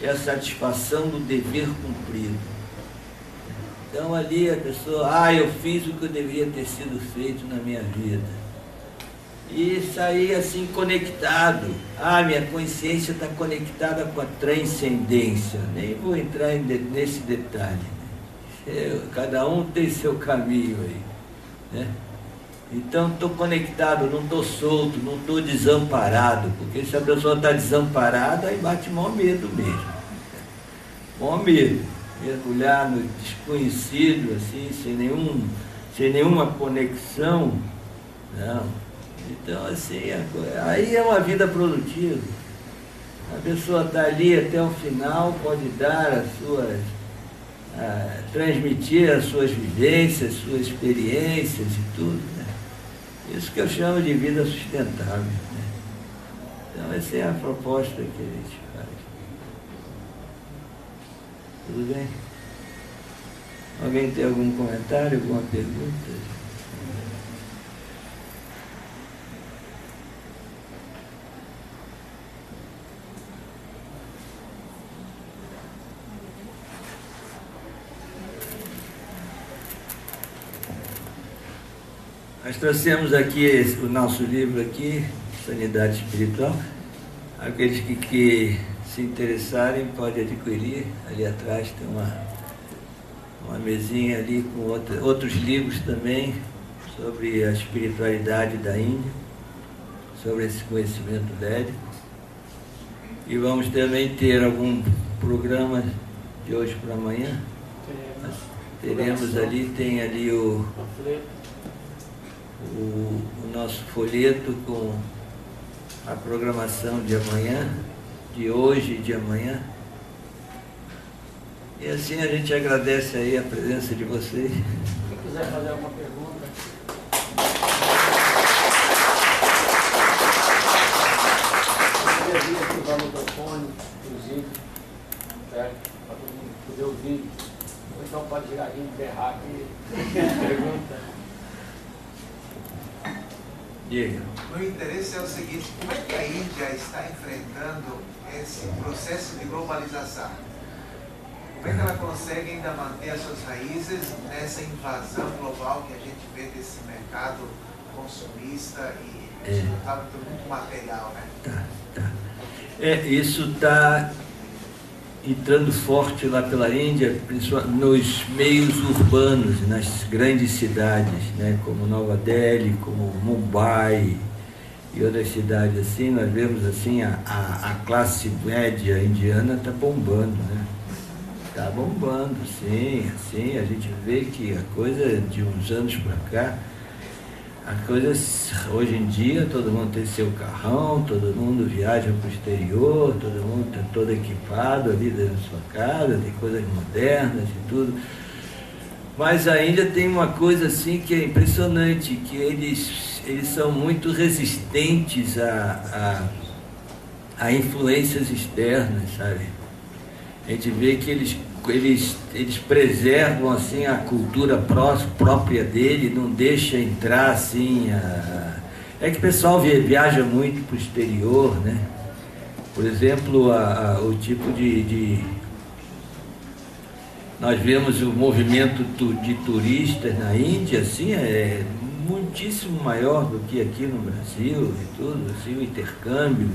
é a satisfação do dever cumprido. Então ali a pessoa, eu fiz o que eu deveria ter sido feito na minha vida. e sair assim conectado. Minha consciência está conectada com a transcendência. Nem vou entrar nesse detalhe. Cada um tem seu caminho aí, né? Então estou conectado, não estou solto, não estou desamparado, porque se a pessoa está desamparada, aí bate maior medo mesmo. Maior medo. Mergulhar no desconhecido, assim, sem nenhuma conexão. Não. Então, assim, aí é uma vida produtiva. A pessoa está ali até o final, pode dar transmitir as suas vivências, suas experiências e tudo, né? Isso que eu chamo de vida sustentável, né? Então, essa é a proposta que a gente faz. Tudo bem? Alguém tem algum comentário, alguma pergunta? Nós trouxemos aqui o nosso livro aqui, Sanidade Espiritual. Aqueles que se interessarem podem adquirir. Ali atrás tem uma mesinha ali com outros livros também sobre a espiritualidade da Índia, sobre esse conhecimento védico. E vamos também ter algum programa de hoje para amanhã. Teremos ali, tem ali o nosso folheto com a programação de amanhã, de hoje e de amanhã. E assim a gente agradece aí a presença de vocês. Quem quiser fazer alguma pergunta. Eu queria vir ativar o microfone, inclusive, para todo mundo poder ouvir. Ou então pode chegar aqui e berrar aqui. Pergunta. Meu interesse é o seguinte: como é que a Índia está enfrentando esse processo de globalização? Como é que ela consegue ainda manter as suas raízes nessa invasão global que a gente vê desse mercado consumista e resultado muito material, né? Tá. Isso está entrando forte lá pela Índia, principalmente nos meios urbanos, nas grandes cidades, né, como Nova Delhi, como Mumbai e outras cidades assim. Nós vemos assim a classe média indiana está bombando, né? Está bombando, sim, assim, a gente vê que a coisa de uns anos para cá, a coisa, hoje em dia, todo mundo tem seu carrão, todo mundo viaja para o exterior, todo mundo está todo equipado ali dentro da sua casa, tem coisas modernas e tudo. Mas a Índia tem uma coisa assim que é impressionante, que eles são muito resistentes a influências externas, sabe? A gente vê que eles preservam assim a cultura própria dele, não deixa entrar assim É que o pessoal viaja muito para o exterior, né? Por exemplo, o tipo nós vemos o movimento de turistas na Índia, assim, é muitíssimo maior do que aqui no Brasil e tudo, assim, o intercâmbio.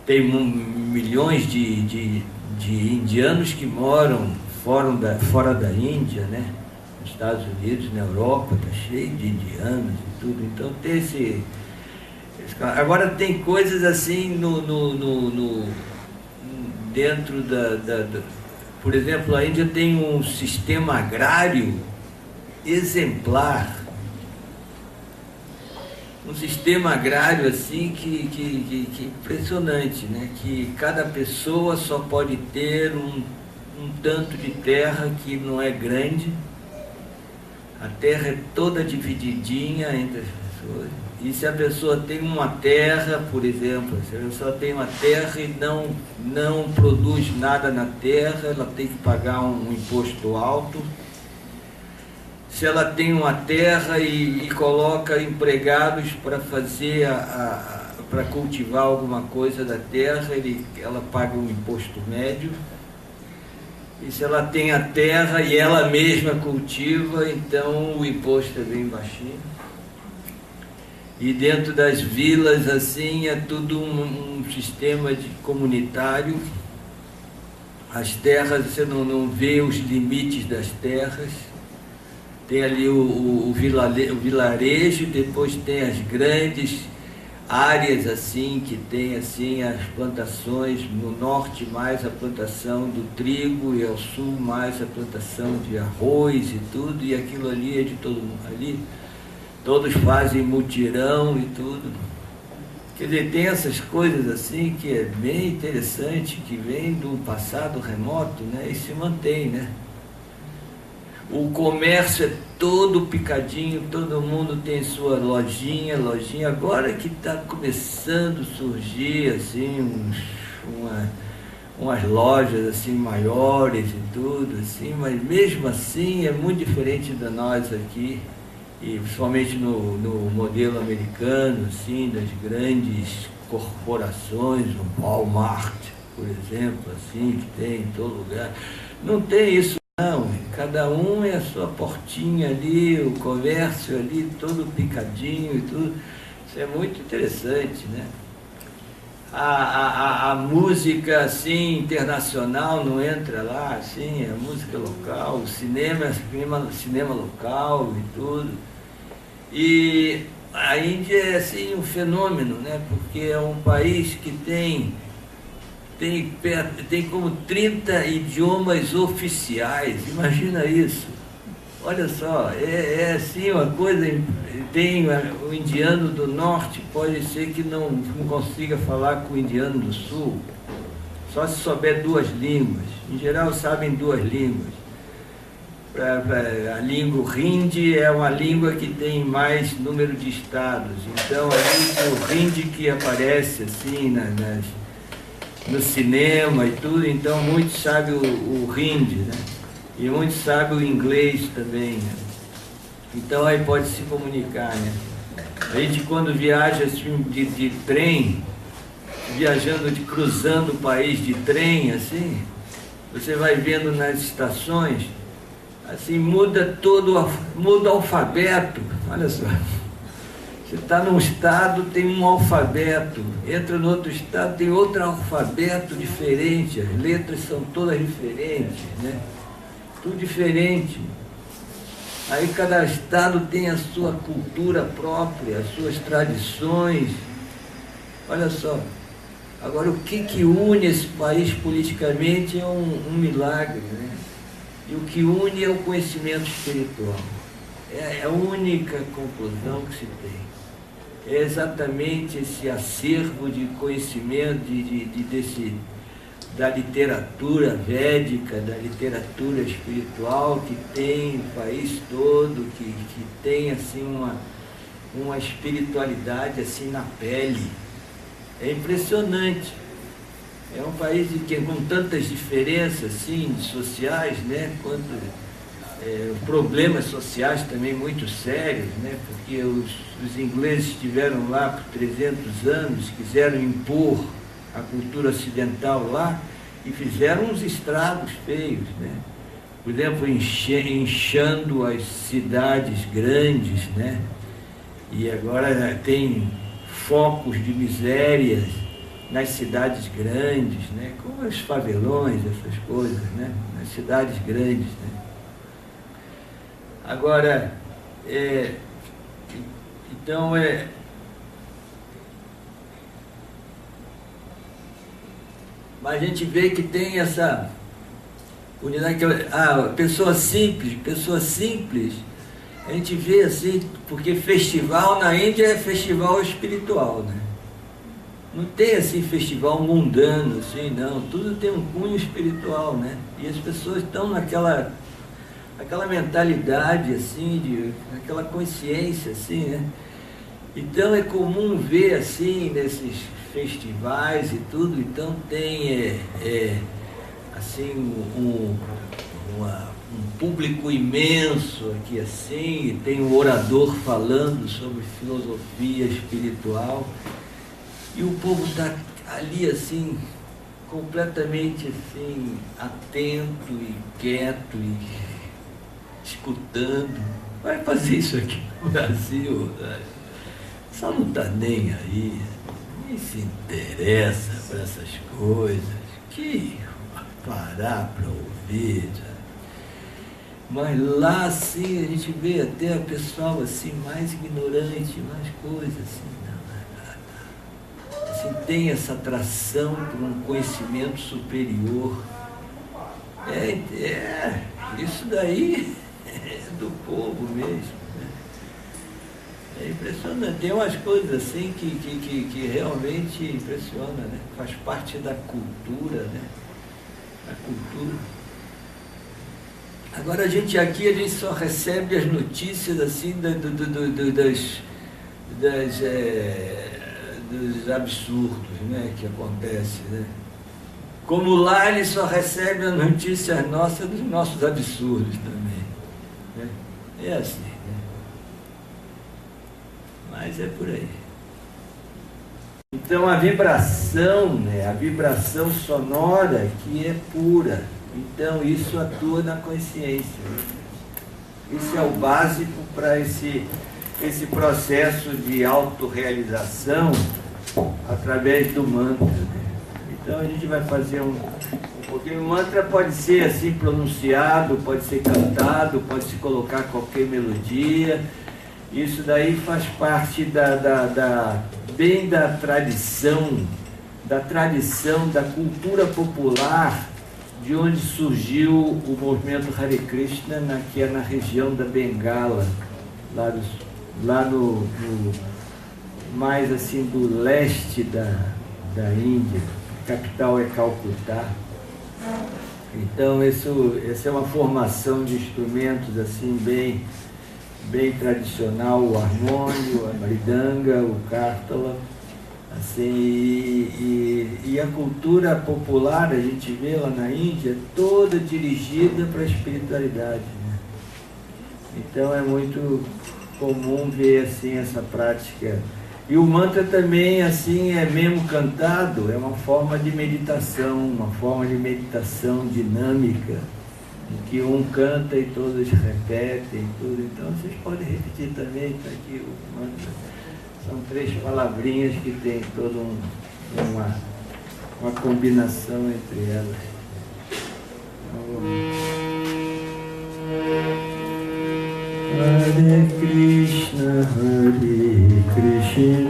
Tem milhões de indianos que moram fora da Índia, né? Nos Estados Unidos, na Europa, está cheio de indianos e tudo. Então tem agora tem coisas assim dentro por exemplo, a Índia tem um sistema agrário exemplar. Um sistema agrário assim que impressionante, né? Que cada pessoa só pode ter um tanto de terra que não é grande. A terra é toda divididinha entre as pessoas. E se a pessoa tem uma terra, por exemplo, se a pessoa tem uma terra e não produz nada na terra, ela tem que pagar um imposto alto. Se ela tem uma terra e coloca empregados para fazer para cultivar alguma coisa da terra, ela paga um imposto médio. E se ela tem a terra e ela mesma cultiva, então o imposto é bem baixinho. E dentro das vilas, assim, é tudo um sistema de comunitário. As terras, você não vê os limites das terras. Tem ali o vilarejo, depois tem as grandes áreas assim, que tem assim as plantações, no norte mais a plantação do trigo e ao sul mais a plantação de arroz e tudo, e aquilo ali é de todo mundo ali. Todos fazem mutirão e tudo. Quer dizer, tem essas coisas assim que é bem interessante, que vem do passado remoto, né, e se mantém, né? O comércio é todo picadinho, todo mundo tem sua lojinha, agora que está começando a surgir assim, umas lojas assim maiores e tudo, assim, mas mesmo assim é muito diferente da nós aqui. E principalmente no modelo americano, assim, das grandes corporações, o Walmart, por exemplo, assim, que tem em todo lugar. Não tem isso não, cada um é a sua portinha ali, o comércio ali, todo picadinho e tudo. Isso é muito interessante, né? A música, assim, internacional não entra lá, assim, a música local, o cinema local e tudo. E a Índia é, assim, um fenômeno, né? Porque é um país que tem como 30 idiomas oficiais, imagina isso. Olha só, é assim uma coisa, tem o indiano do norte, pode ser que não consiga falar com o indiano do sul, só se souber 2 línguas, em geral sabem 2 línguas. A língua hindi é uma língua que tem mais número de estados, então ali o hindi que aparece assim no cinema e tudo, então muitos sabem o hindi, né? E muitos sabem o inglês também, né? Então aí pode se comunicar, né? A gente quando viaja assim, de trem, cruzando o país de trem, assim, você vai vendo nas estações, assim, muda o alfabeto, olha só. Você está num estado, tem um alfabeto, entra no outro estado, tem outro alfabeto diferente, as letras são todas diferentes, né? Tudo diferente. Aí cada estado tem a sua cultura própria, as suas tradições. Olha só. Agora, o que une esse país politicamente é um milagre, né? E o que une é o conhecimento espiritual. É a única conclusão que se tem. É exatamente esse acervo de conhecimento da literatura védica, da literatura espiritual que tem o país todo, que tem assim uma espiritualidade assim na pele. É impressionante. É um país com tantas diferenças assim, sociais, né, quanto problemas sociais também muito sérios, né, porque os ingleses estiveram lá por 300 anos, quiseram impor a cultura ocidental lá e fizeram uns estragos feios, né? Por exemplo, inchando as cidades grandes, né? E agora tem focos de misérias nas cidades grandes, né? Como os favelões, essas coisas, né? Nas cidades grandes, né? Agora, então mas a gente vê que tem essa unidade, pessoa simples, a gente vê assim, porque festival na Índia é festival espiritual, né? Não tem assim festival mundano, assim, não, tudo tem um cunho espiritual, né? E as pessoas estão naquela mentalidade, assim, aquela consciência, assim, né? Então é comum ver, assim, nesses festivais e tudo, então tem, assim, um público imenso aqui, assim, e tem um orador falando sobre filosofia espiritual, e o povo está ali, assim, completamente, assim, atento e quieto e escutando. Vai fazer isso aqui no Brasil, né? pessoal não está nem aí, nem se interessa por essas coisas, que parar para ouvir. Mas lá, assim, a gente vê até o pessoal, assim, mais ignorante, mais coisas, assim, não. Assim, tem essa atração por um conhecimento superior. Isso daí é do povo mesmo, né? É impressionante. Tem umas coisas assim que realmente impressionam, né? Faz parte da cultura, né? A cultura. Agora a gente só recebe as notícias assim dos absurdos, né, que acontecem, né? Como lá eles só recebem as notícias nossas dos nossos absurdos também, né? É assim, né? Mas é por aí. Então a vibração, né, a vibração sonora que é pura, então isso atua na consciência. Isso é o básico para esse processo de autorrealização através do mantra, né? Então a gente vai fazer um pouquinho. O mantra pode ser assim pronunciado, pode ser cantado, pode se colocar qualquer melodia. Isso daí faz parte bem da tradição, da cultura popular, de onde surgiu o movimento Hare Krishna, que é na região da Bengala, lá no mais assim do leste da Índia. A capital é Calcutá. Então essa é uma formação de instrumentos assim bem tradicional, o harmônio, a mridanga, o kartala, assim, e a cultura popular, a gente vê lá na Índia, toda dirigida para a espiritualidade, né? Então é muito comum ver assim essa prática. E o mantra também, assim, é mesmo cantado, é uma forma de meditação dinâmica, em que um canta e todos repetem tudo. Então vocês podem repetir também, está aqui o mantra. São 3 palavrinhas que tem toda uma combinação entre elas. Hare Krishna, Krishna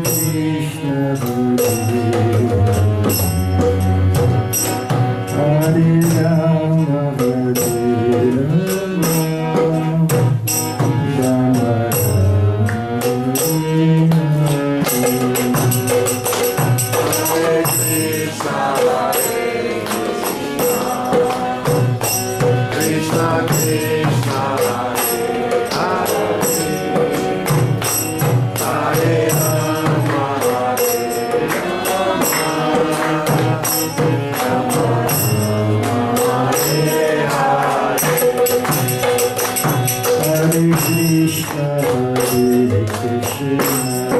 Krishna, Hare Rama, Hare Rama, Rama Hare Krishna, Krishna Krishna, Hare Rama, Hare Krishna, Hare Krishna, Krishna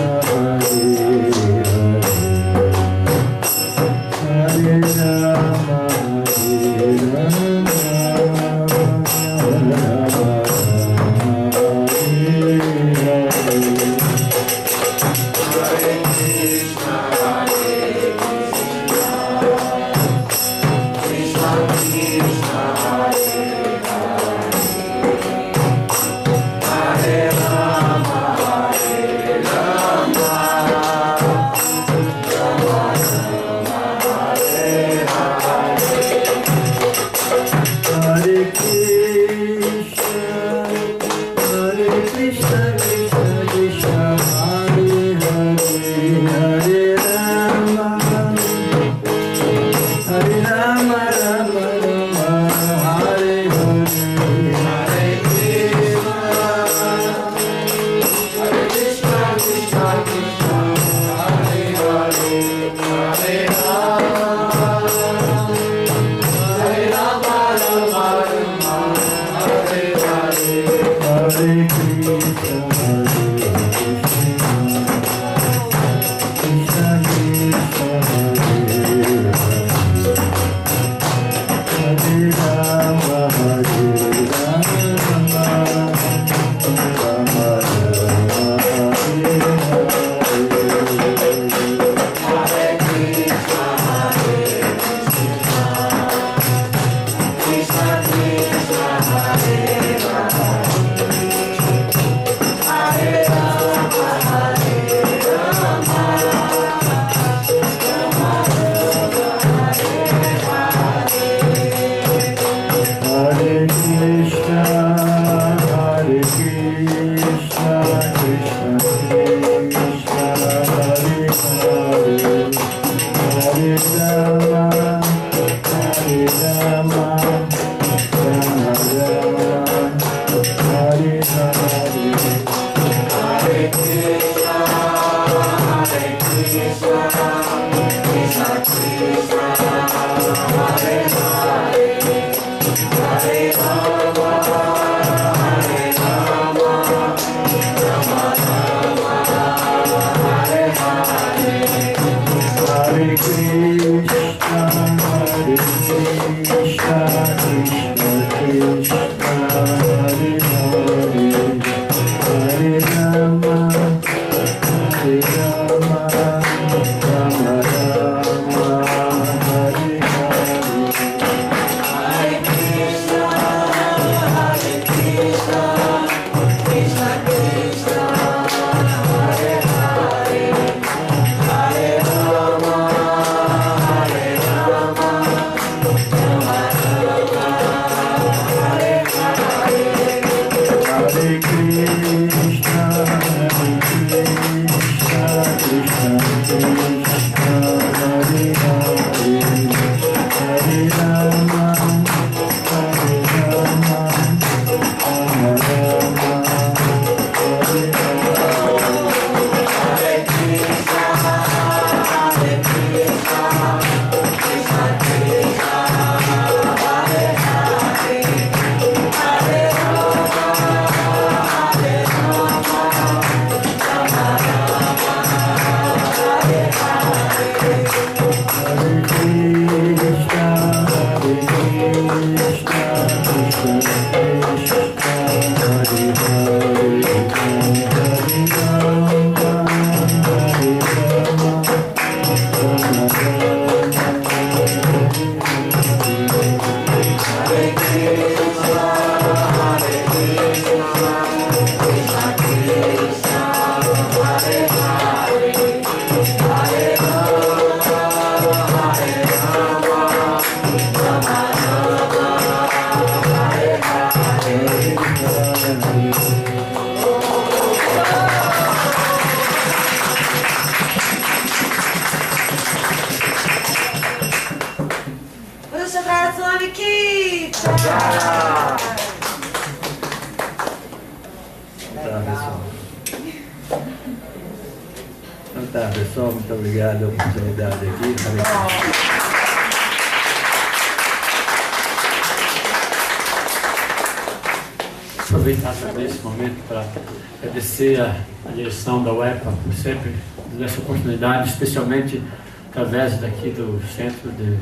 Krishna, Hare Rama, Hare Rama, Hare Então tá, pessoal, muito obrigado pela oportunidade aqui. Aproveitar também esse momento para agradecer a direção da UEPA por sempre dar essa oportunidade, especialmente através daqui do Centro de